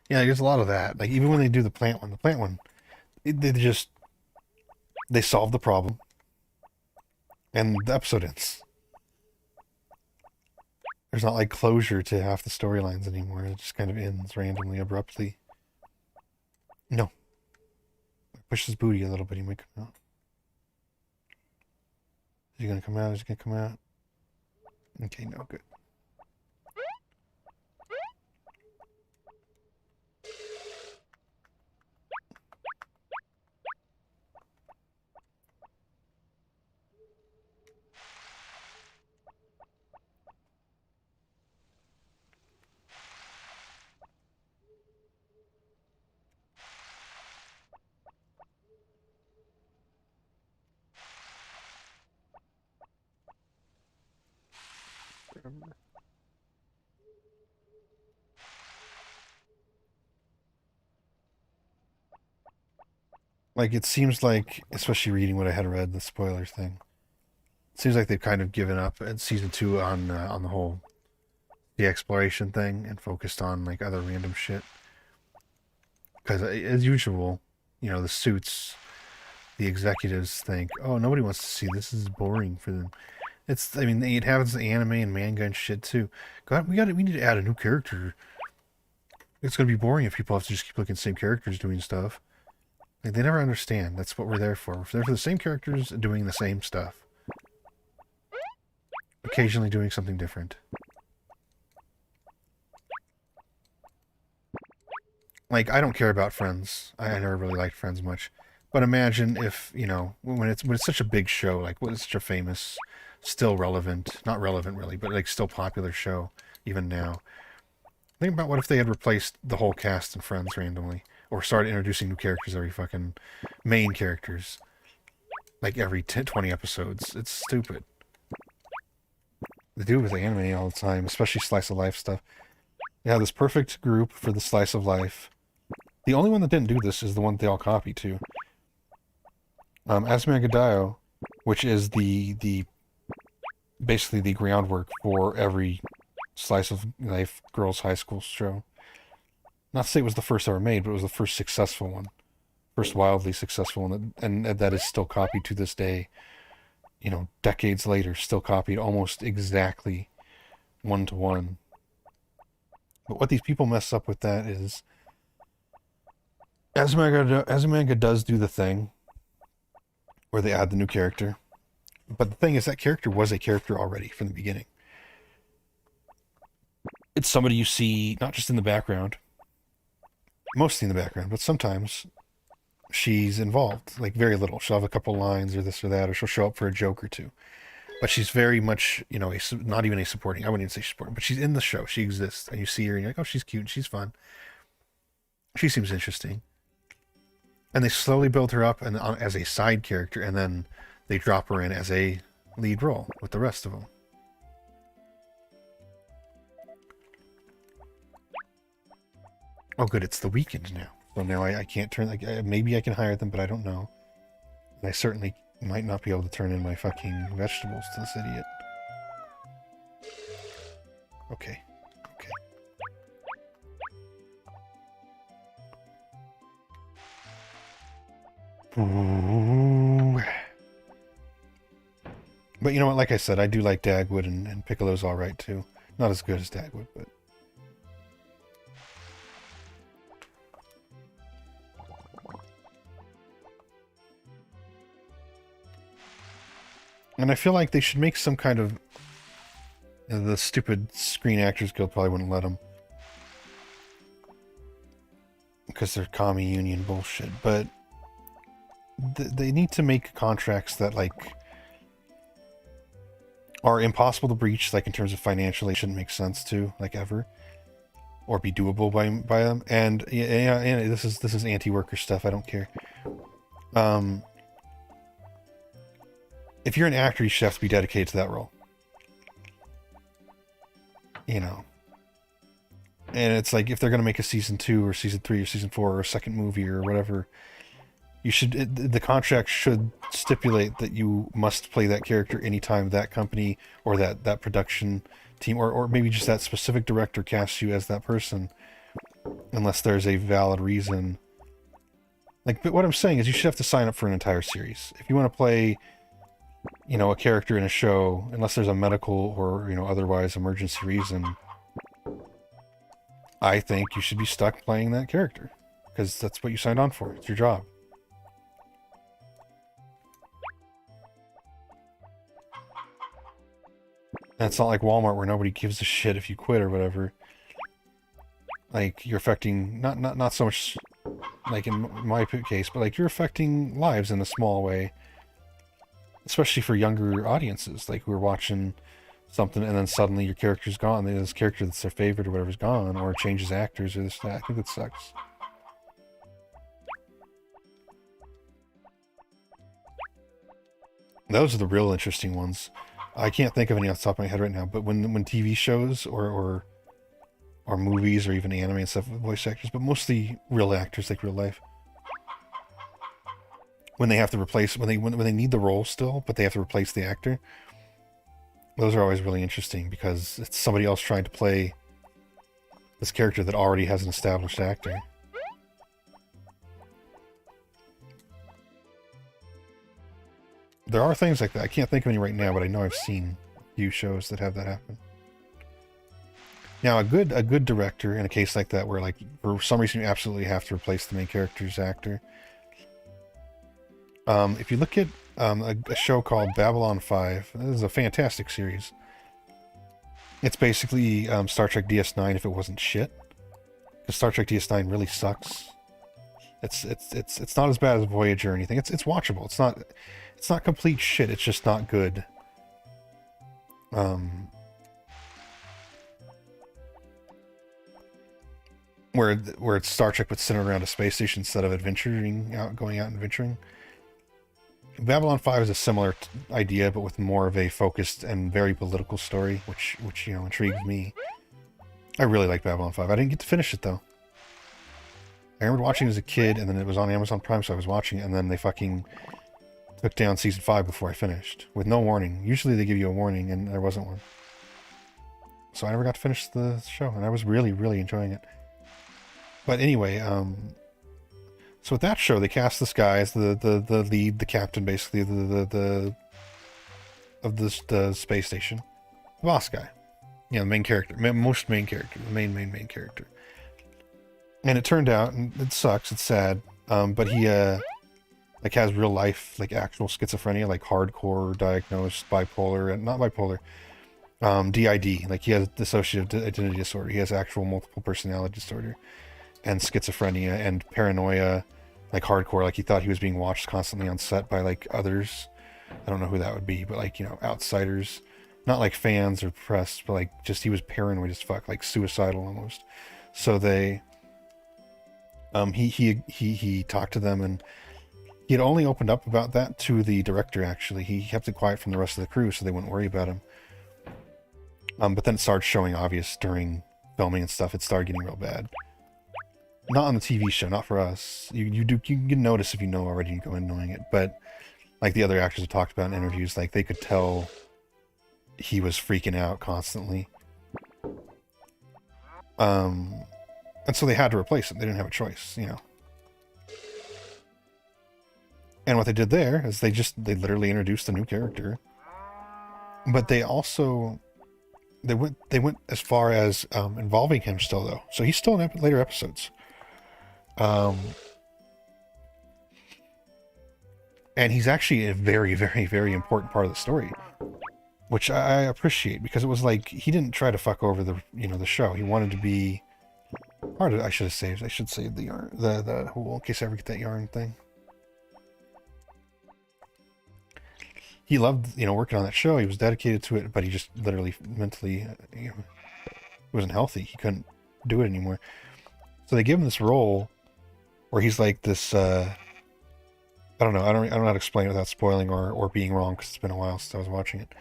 Yeah, there's a lot of that. Like even when they do the plant one, they solve the problem, and the episode ends. There's not like closure to half the storylines anymore. It just kind of ends randomly, abruptly. No. Push his booty a little bit. He might come out. Is he gonna come out? Is he gonna come out? Okay, no, good. Like, it seems like, especially reading what I had read, the spoilers thing, it seems like they've kind of given up at season 2 on the whole the exploration thing and focused on like other random shit. Because as usual, the suits, the executives think, oh, nobody wants to see this. This is boring for them. I mean, it happens in anime and manga and shit too. God, we need to add a new character. It's gonna be boring if people have to just keep looking at the same characters doing stuff. Like, they never understand. That's what we're there for. We're there for the same characters doing the same stuff. Occasionally doing something different. Like, I don't care about Friends. I never really liked Friends much. But imagine if, when it's such a big show, like when it's such a famous, still relevant, not relevant really, but like still popular show, even now. Think about what if they had replaced the whole cast in Friends randomly. Or started introducing new characters every fucking main characters. Like every 20 episodes. It's stupid. They do it with anime all the time, especially slice of life stuff. They have this perfect group for the slice of life. The only one that didn't do this is the one they all copy too. Asmagadaio, which is the basically the groundwork for every slice of life girls' high school show. Not to say it was the first ever made, but it was the first successful one. First wildly successful one, and that is still copied to this day. Decades later, still copied almost exactly 1-to-1. But what these people mess up with that is Azumanga does do the thing where they add the new character. But the thing is, that character was a character already from the beginning. It's somebody you see not just in the background, mostly in the background, but sometimes she's involved, like very little. She'll have a couple lines or this or that, or she'll show up for a joke or two. But she's very much, you know, not even a supporting. I wouldn't even say she's supporting, but she's in the show. She exists, and you see her, and you're like, oh, she's cute, and she's fun. She seems interesting. And they slowly build her up and as a side character, and then they drop her in as a lead role with the rest of them. Oh, good, it's the weekend now. So now I can't turn, like, maybe I can hire them, but I don't know. And I certainly might not be able to turn in my fucking vegetables to this idiot. Okay. Okay. Ooh. But you know what, like I said, I do like Dagwood, and Piccolo's alright too. Not as good as Dagwood, but... And I feel like they should make some kind of... the stupid Screen Actors Guild probably wouldn't let them. Because they're commie union bullshit. But they need to make contracts that, like, are impossible to breach, like in terms of financially, shouldn't make sense to, like, ever. Or be doable by them. And yeah, and this is anti-worker stuff, I don't care. If you're an actor, you should have to be dedicated to that role. You know. And it's like, if they're going to make a season 2 or season 3 or season 4 or a second movie or whatever, you should, the contract should stipulate that you must play that character anytime that company or that production team or maybe just that specific director casts you as that person, unless there's a valid reason. Like, but what I'm saying is you should have to sign up for an entire series. If you want to play, you know, a character in a show, unless there's a medical or, you know, otherwise emergency reason, I think you should be stuck playing that character, because that's what you signed on for. It's your job. And it's not like Walmart where nobody gives a shit if you quit or whatever. Like, you're affecting, not so much like in my case, but like you're affecting lives in a small way. Especially for younger audiences, like who are watching something and then suddenly your character's gone. This character that's their favorite or whatever's gone, or changes actors or this, that. I think that sucks. Those are the real interesting ones. I can't think of any off the top of my head right now, but when TV shows or movies or even anime and stuff with voice actors, but mostly real actors, like real life. When they have to replace, when they need the role still, but they have to replace the actor. Those are always really interesting because it's somebody else trying to play this character that already has an established actor. There are things like that. I can't think of any right now, but I know I've seen a few shows that have that happen. Now, a good director in a case like that, where like for some reason you absolutely have to replace the main character's actor. If you look at a show called Babylon 5, this is a fantastic series. It's basically Star Trek DS9 if it wasn't shit. Because Star Trek DS9 really sucks. It's not as bad as Voyager or anything. It's watchable. It's not complete shit. It's just not good. Where it's Star Trek but centered around a space station instead of going out and adventuring. Babylon 5 is a similar idea, but with more of a focused and very political story, which you know, intrigues me. I really like Babylon 5. I didn't get to finish it, though. I remember watching it as a kid, and then it was on Amazon Prime, so I was watching it, and then they fucking took down Season 5 before I finished, with no warning. Usually they give you a warning, and there wasn't one. So I never got to finish the show, and I was really, really enjoying it. But anyway, so with that show, they cast this guy as the lead, the captain, basically, of the space station. The boss guy. You know, the main character. Most main character. The main character. And it turned out, and it sucks, it's sad, but he, like, has real life, like, actual schizophrenia, like, hardcore diagnosed bipolar, and not bipolar, DID. Like, he has dissociative identity disorder. He has actual multiple personality disorder. And schizophrenia and paranoia, like hardcore, like he thought he was being watched constantly on set by like others. I don't know who that would be, but like, you know, outsiders, not like fans or press, but like just he was paranoid as fuck, like suicidal almost. So they, he talked to them, and he had only opened up about that to the director. Actually, he kept it quiet from the rest of the crew so they wouldn't worry about him. But then it started showing obvious during filming and stuff. It started getting real bad. Not on the TV show, not for us. You can notice if you know already, you go in knowing it. But like the other actors have talked about in interviews, like they could tell he was freaking out constantly. And so they had to replace him. They didn't have a choice, you know. And what they did there is they literally introduced a new character. But they also they went as far as involving him still though. So he's still in later episodes. And he's actually a very, very, very important part of the story, which I appreciate, because it was like he didn't try to fuck over the show. He wanted to be part of it. I should save the yarn, the in case I ever get that yarn thing. He loved, working on that show. He was dedicated to it, but he just literally mentally, he wasn't healthy. He couldn't do it anymore. So they give him this role where he's like this, I don't know. I don't know how to explain it without spoiling or being wrong, because it's been a while since I was watching it.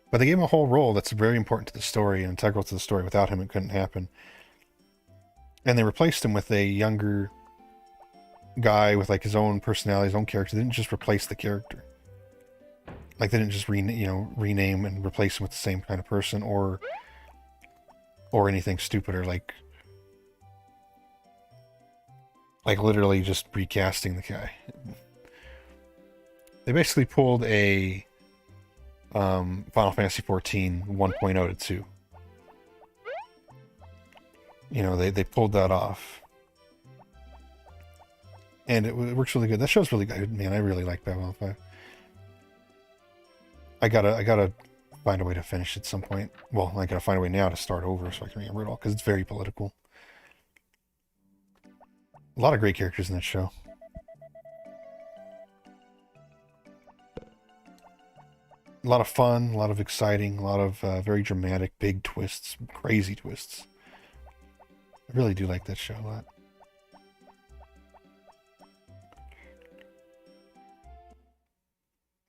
But they gave him a whole role that's very important to the story and integral to the story. Without him, it couldn't happen. And they replaced him with a younger guy with like his own personality, his own character. They didn't just replace the character. Like they didn't just rename and replace him with the same kind of person or anything stupid, or like literally just recasting the guy. They basically pulled a Final Fantasy XIV 1.0 to 2. They pulled that off. And it works really good. That show's really good, man. I really like Babylon 5. I gotta find a way to finish it at some point. Well, I gotta find a way now to start over so I can remember it all, because it's very political. A lot of great characters in that show. A lot of fun, a lot of exciting, a lot of very dramatic, big twists, crazy twists. I really do like that show a lot.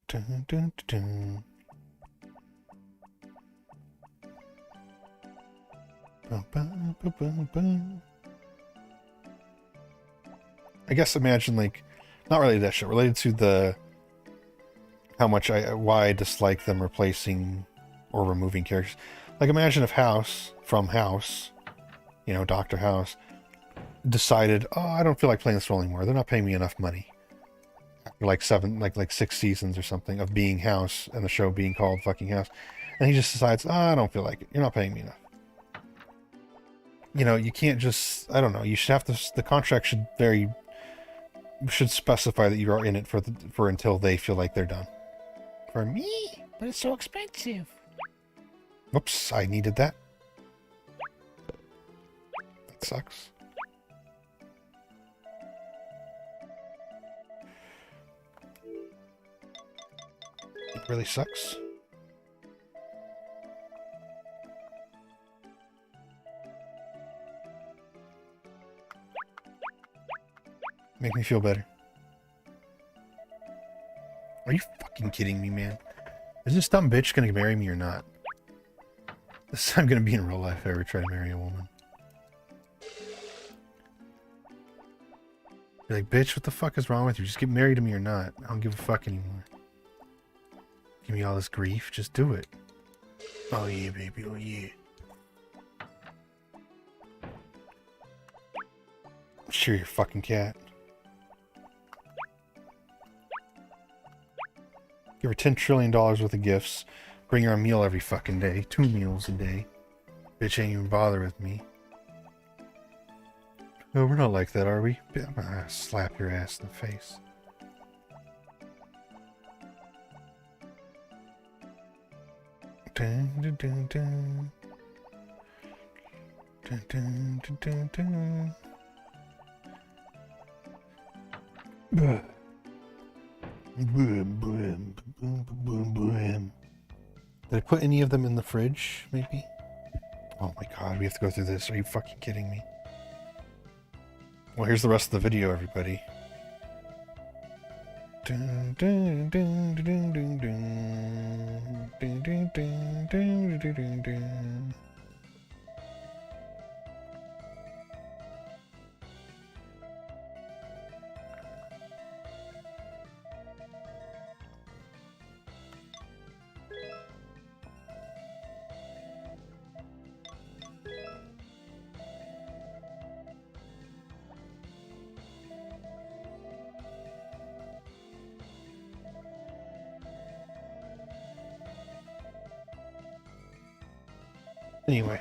Dun, dun, dun, dun. I guess imagine, like, not related to that show, related to why I dislike them replacing or removing characters. Like, imagine if House, from House, Dr. House, decided, oh, I don't feel like playing this role anymore. They're not paying me enough money. After like 6 seasons or something of being House and the show being called fucking House. And he just decides, oh, I don't feel like it. You're not paying me enough. You can't just, I don't know, you should have to, the contract should specify that you are in it for until they feel like they're done. For me? But it's so expensive. Whoops, I needed that. That sucks. It really sucks. Make me feel better. Are you fucking kidding me, man? Is this dumb bitch gonna marry me or not? This is I'm gonna be in real life if I ever try to marry a woman. You're like, bitch, what the fuck is wrong with you? Just get married to me or not. I don't give a fuck anymore. Give me all this grief. Just do it. Oh yeah, baby. Oh yeah. Sure, your fucking cat. Give her $10 trillion worth of gifts. Bring her a meal every fucking day. 2 meals a day. Bitch ain't even bother with me. No, we're not like that, are we? I'm gonna slap your ass in the face. Dun, dun, dun, dun. Dun, dun, dun, dun, dun. Did I put any of them in the fridge, maybe? Oh my god, we have to go through this. Are you fucking kidding me? Well, here's the rest of the video, everybody. Dun, dun, dun, dun, dun, dun. Dun, dun, dun, dun, dun, dun, dun. Anyway,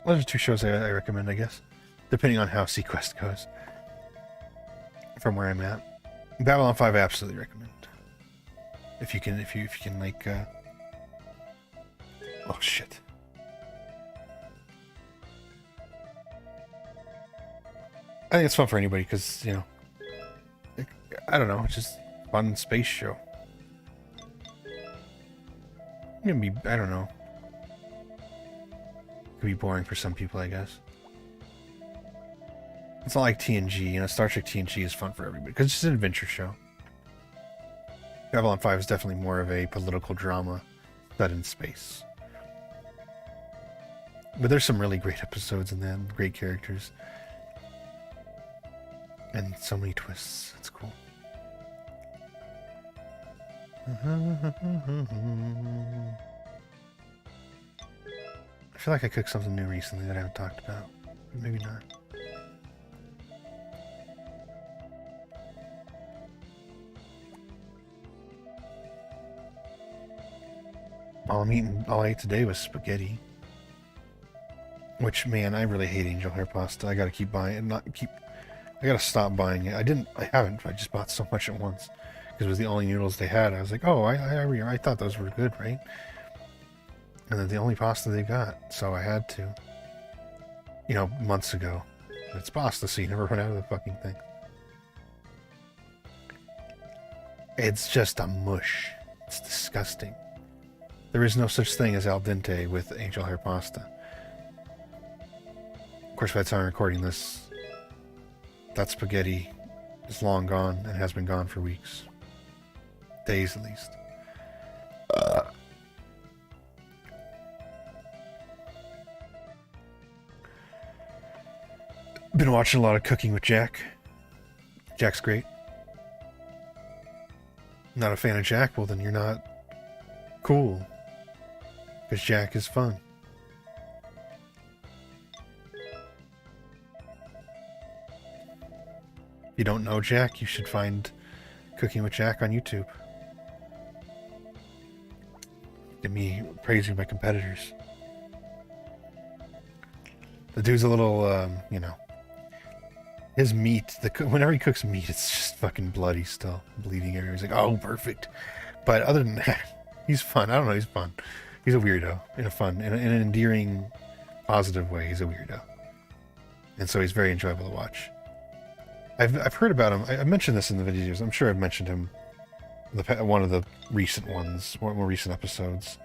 those are two shows I recommend, I guess, depending on how Seaquest goes. From where I'm at, Babylon 5 I absolutely recommend. If you can like, oh shit. I think it's fun for anybody because, you know, I don't know, it's just a fun space show. It can be, I don't know. Could be boring for some people, I guess. It's not like TNG, you know, Star Trek TNG is fun for everybody, because it's just an adventure show. Babylon 5 is definitely more of a political drama set in space. But there's some really great episodes in that, great characters. And so many twists, it's cool. I feel like I cooked something new recently that I haven't talked about. But maybe not. All I ate today was spaghetti. Which, man, I really hate angel hair pasta. I gotta keep buying it. I gotta stop buying it. I haven't. I just bought so much at once. Because it was the only noodles they had. I was like, oh, I thought those were good, right? And then the only pasta they got. So I had to. You know, months ago. It's pasta, so you never run out of the fucking thing. It's just a mush. It's disgusting. There is no such thing as al dente with angel hair pasta. Of course, by the time I'm recording this, that spaghetti is long gone and has been gone for weeks. Days, at least. Been watching a lot of Cooking with Jack. Jack's great. Not a fan of Jack? Well, then you're not cool. Because Jack is fun. If you don't know Jack, you should find Cooking with Jack on YouTube. Get me praising my competitors. The dude's a little, you know, his meat, whenever he cooks meat, it's just fucking bloody still. Bleeding everywhere. He's like, oh, perfect. But other than that, he's fun. I don't know, he's fun. He's a weirdo in an endearing, positive way. He's a weirdo. And so he's very enjoyable to watch. I've heard about him. I mentioned this in the videos. I'm sure I've mentioned him one of the recent ones, more recent episodes,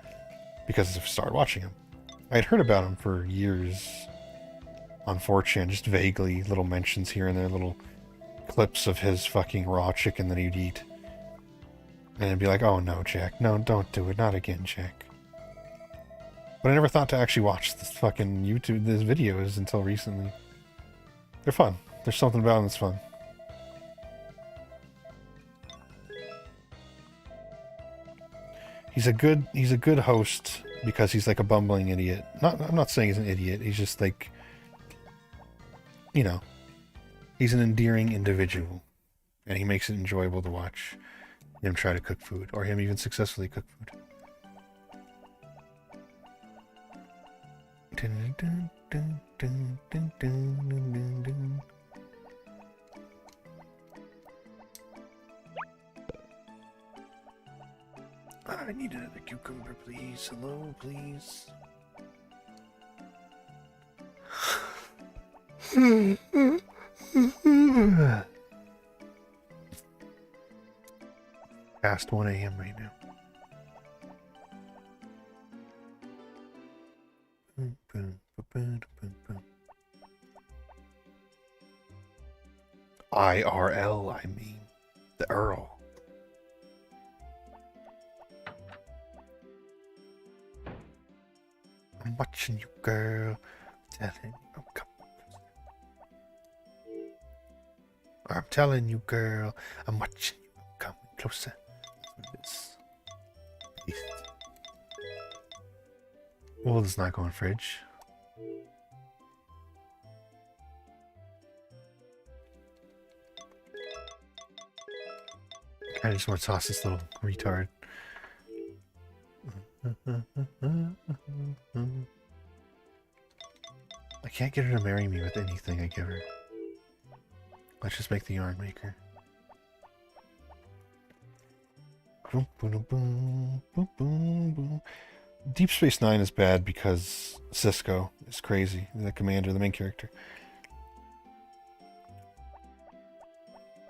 because I've started watching him. I had heard about him for years on 4chan, just vaguely, little mentions here and there, little clips of his fucking raw chicken that he'd eat. And I'd be like, oh no, Jack, no, don't do it, not again, Jack. But I never thought to actually watch this fucking YouTube, these videos until recently. They're fun. There's something about them that's fun. He's a good host because he's like a bumbling idiot. I'm not saying he's an idiot. He's just like, you know, he's an endearing individual, and he makes it enjoyable to watch him try to cook food, or him even successfully cook food. I need another cucumber, please. Hello, please. past 1 a.m. right now. Boom, boom, boom, boom, boom. IRL, I mean. The Earl. I'm watching you, girl. Telling you I'm coming closer. I'm telling you, girl. I'm watching you. I'm coming closer. That's what it is. Paste. Well, let's not go in fridge. I just want to toss this little retard. I can't get her to marry me with anything I give her. Let's just make the yarn maker. Boom, boom, boom, boom, boom, boom. Deep Space Nine is bad because Cisco is crazy. The commander, the main character.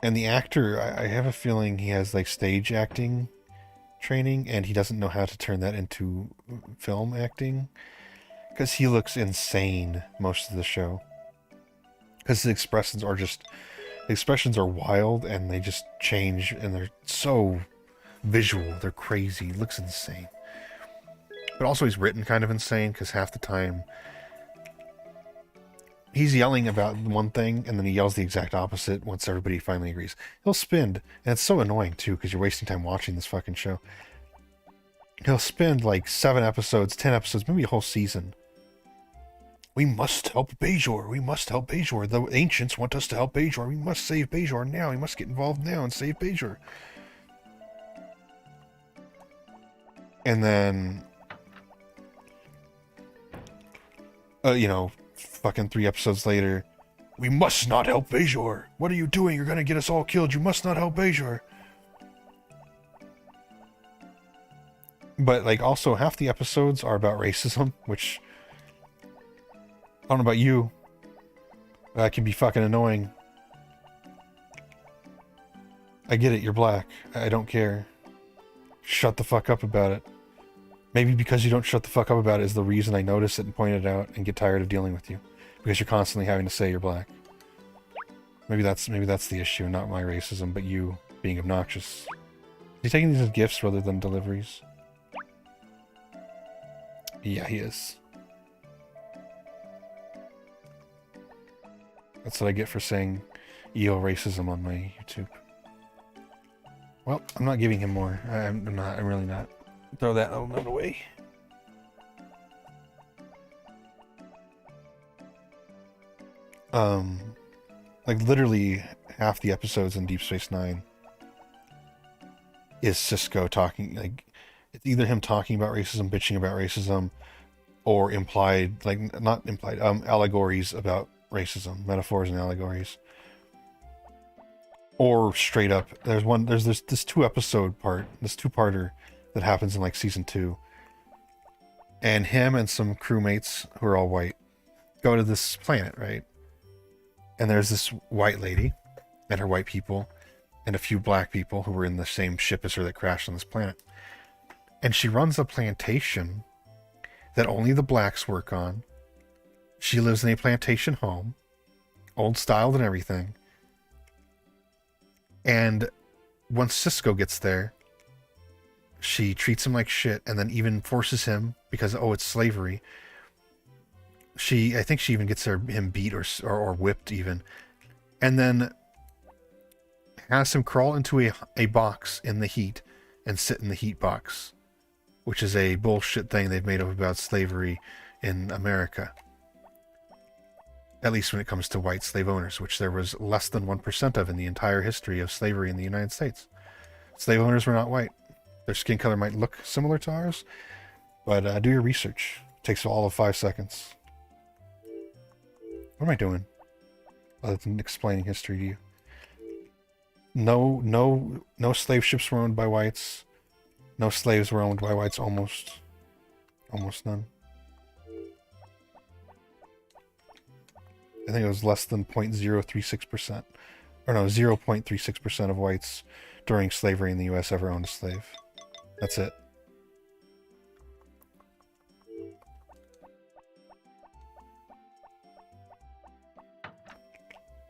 And the actor, I have a feeling he has like stage acting training and he doesn't know how to turn that into film acting. Because he looks insane most of the show. Because the expressions are wild and they just change and they're so visual. They're crazy. He looks insane. But also he's written kind of insane because half the time he's yelling about one thing and then he yells the exact opposite once everybody finally agrees. He'll spend, and it's so annoying too because you're wasting time watching this fucking show. He'll spend like 7 episodes, 10 episodes, maybe a whole season. We must help Bajor. We must help Bajor. The ancients want us to help Bajor. We must save Bajor now. We must get involved now and save Bajor. And then, you know, fucking 3 episodes later, we must not help Bajor. What are you doing? You're gonna get us all killed. You must not help Bajor. But, like, also half the episodes are about racism, which, I don't know about you, that can be fucking annoying. I get it, you're black. I don't care. Shut the fuck up about it. Maybe because you don't shut the fuck up about it is the reason I notice it and point it out and get tired of dealing with you. Because you're constantly having to say you're black. Maybe that's the issue, not my racism, but you being obnoxious. Is he taking these as gifts rather than deliveries? Yeah, he is. That's what I get for saying EO racism on my YouTube. Well, I'm not giving him more. I'm really not. Throw that element away. Like literally half the episodes in Deep Space Nine is Cisco talking, like, it's either him talking about racism, bitching about racism, or implied, like, not implied, allegories about racism, metaphors and allegories. Or straight up, there's this 2-episode part, this 2-parter that happens in like season 2. And him and some crewmates who are all white go to this planet, right? And there's this white lady and her white people and a few black people who were in the same ship as her that crashed on this planet. And she runs a plantation that only the blacks work on. She lives in a plantation home, old styled and everything. And once Cisco gets there, she treats him like shit and then even forces him, because, oh, it's slavery. I think she even gets him beat or whipped even. And then has him crawl into a box in the heat and sit in the heat box, which is a bullshit thing they've made up about slavery in America. At least when it comes to white slave owners, which there was less than 1% of in the entire history of slavery in the United States. Slave owners were not white. Their skin color might look similar to ours, but do your research. It takes all of 5 seconds. What am I doing? Other than explaining history to you. No slave ships were owned by whites. No slaves were owned by whites, almost none. I think it was less than 0.036%. Or no, 0.36% of whites during slavery in the U.S. ever owned a slave. That's it.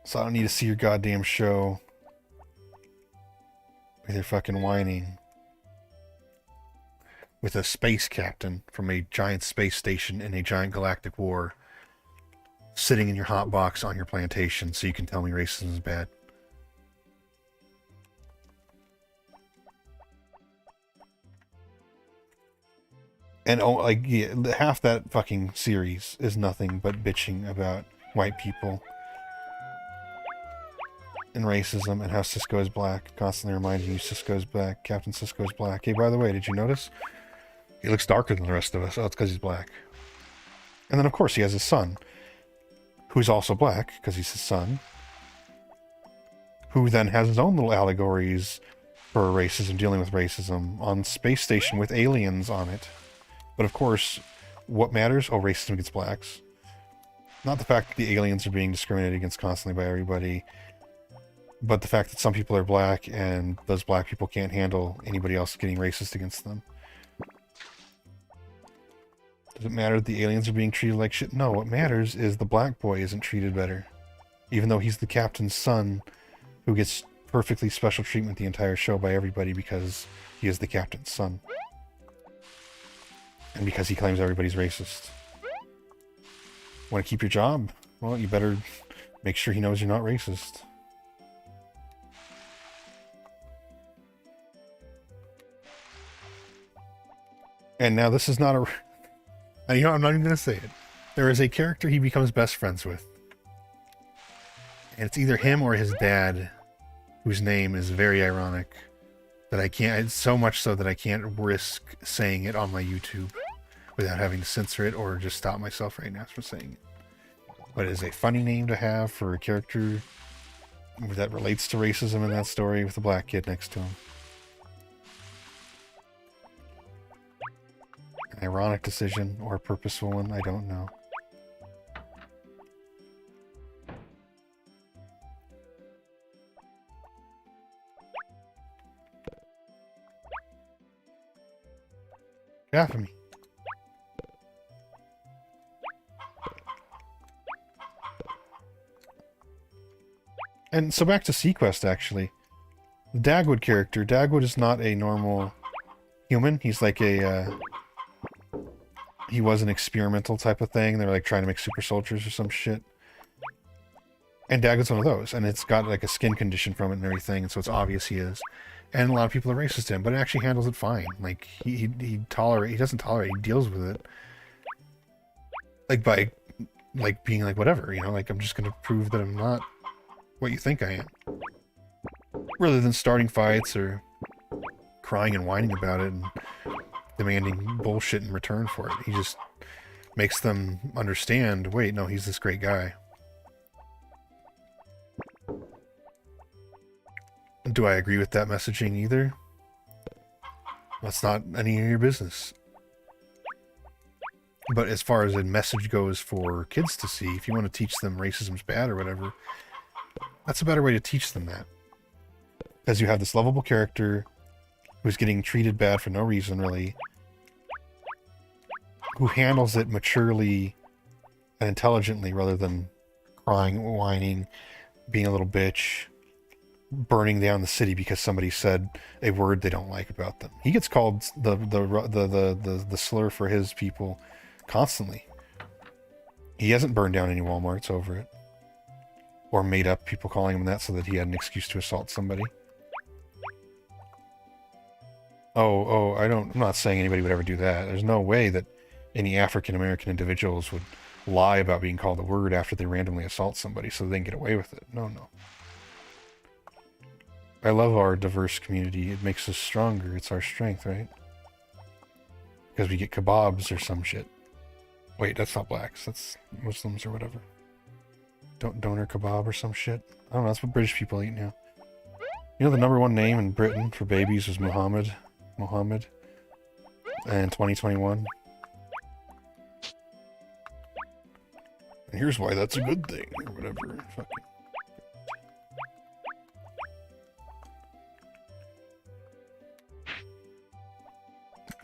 So I don't need to see your goddamn show with your fucking whining. With a space captain from a giant space station in a giant galactic war sitting in your hot box on your plantation so you can tell me racism is bad. And oh, like, yeah, half that fucking series is nothing but bitching about white people and racism and how Cisco is black. Constantly reminding you Cisco is black. Captain Cisco is black. Hey, by the way, did you notice? He looks darker than the rest of us. Oh, it's because he's black. And then, of course, he has his son, who's also black, because he's his son, who then has his own little allegories for racism, dealing with racism, on space station with aliens on it. But, of course, what matters? Oh, racism against blacks. Not the fact that the aliens are being discriminated against constantly by everybody, but the fact that some people are black, and those black people can't handle anybody else getting racist against them. Does it matter that the aliens are being treated like shit? No, what matters is the black boy isn't treated better. Even though he's the captain's son, who gets perfectly special treatment the entire show by everybody because he is the captain's son. And because he claims everybody's racist. Want to keep your job? Well, you better make sure he knows you're not racist. And now this is not a... You know, I'm not even going to say it. There is a character he becomes best friends with. And it's either him or his dad, whose name is very ironic. That I can't... It's so much so that I can't risk saying it on my YouTube without having to censor it or just stop myself right now from saying it. But it is a funny name to have for a character that relates to racism in that story with a black kid next to him. An ironic decision or a purposeful one, I don't know. Get off of me. And so back to Seaquest, actually. The Dagwood character. Dagwood is not a normal human. He's like a... he was an experimental type of thing. They were like trying to make super soldiers or some shit. And Dagwood's one of those. And it's got like a skin condition from it and everything. And so it's obvious he is. And a lot of people are racist to him. But it actually handles it fine. Like, he doesn't tolerate. He deals with it. Like, by... like, being like, whatever. You know, like, I'm just going to prove that I'm not what you think I am. Rather than starting fights or crying and whining about it and demanding bullshit in return for it. He just makes them understand, wait, no, he's this great guy. Do I agree with that messaging either? That's not any of your business. But as far as a message goes for kids to see, if you want to teach them racism's bad or whatever, that's a better way to teach them that. Because you have this lovable character who's getting treated bad for no reason, really, who handles it maturely and intelligently rather than crying, whining, being a little bitch, burning down the city because somebody said a word they don't like about them. He gets called the slur for his people constantly. He hasn't burned down any Walmarts over it. Or made up people calling him that so that he had an excuse to assault somebody. I'm not saying anybody would ever do that. There's no way that any African-American individuals would lie about being called a word after they randomly assault somebody so they can get away with it. No. I love our diverse community. It makes us stronger. It's our strength, right? Because we get kebabs or some shit. Wait, that's not blacks. That's Muslims or whatever. Doner kebab or some shit. I don't know, that's what British people eat now. You know the #1 name in Britain for babies was Muhammad. And 2021. And here's why that's a good thing, or whatever. Fucking.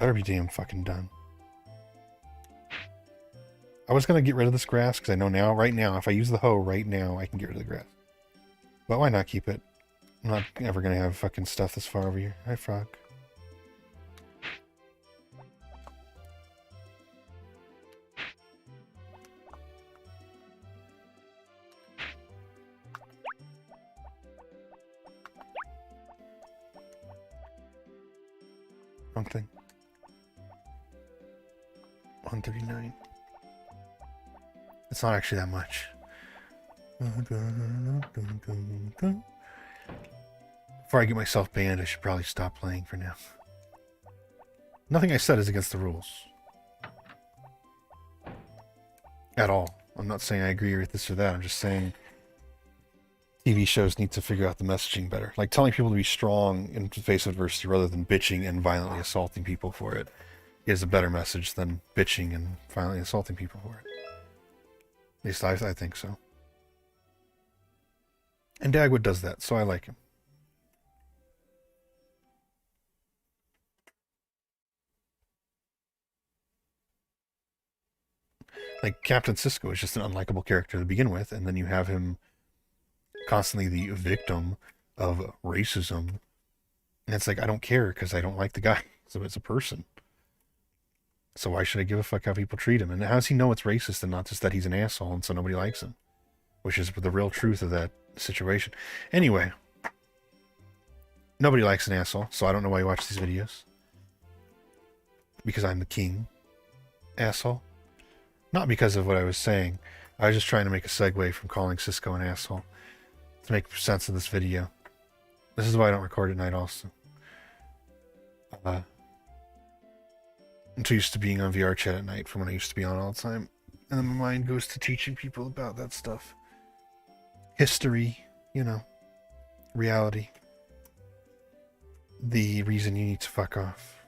Better be damn fucking done. I was gonna get rid of this grass because I know now, right now, if I use the hoe right now, I can get rid of the grass. But why not keep it? I'm not ever gonna have fucking stuff this far over here. Hi, frog. Wrong thing. 139. It's not actually that much. Before I get myself banned, I should probably stop playing for now. Nothing I said is against the rules. At all. I'm not saying I agree with this or that. I'm just saying TV shows need to figure out the messaging better. Like telling people to be strong in the face of adversity rather than bitching and violently assaulting people for it is a better message than bitching and violently assaulting people for it. At least I think so. And Dagwood does that, so I like him. Like, Captain Sisko is just an unlikable character to begin with, and then you have him constantly the victim of racism. And it's like, I don't care, because I don't like the guy. So it's a person. So why should I give a fuck how people treat him? And how does he know it's racist and not just that he's an asshole and so nobody likes him? Which is the real truth of that situation. Anyway. Nobody likes an asshole, so I don't know why you watch these videos. Because I'm the king. Asshole. Not because of what I was saying. I was just trying to make a segue from calling Sisko an asshole. To make sense of this video. This is why I don't record at night also. I'm too used to being on VR chat at night from when I used to be on all the time. And then my mind goes to teaching people about that stuff. History, you know. Reality. The reason you need to fuck off.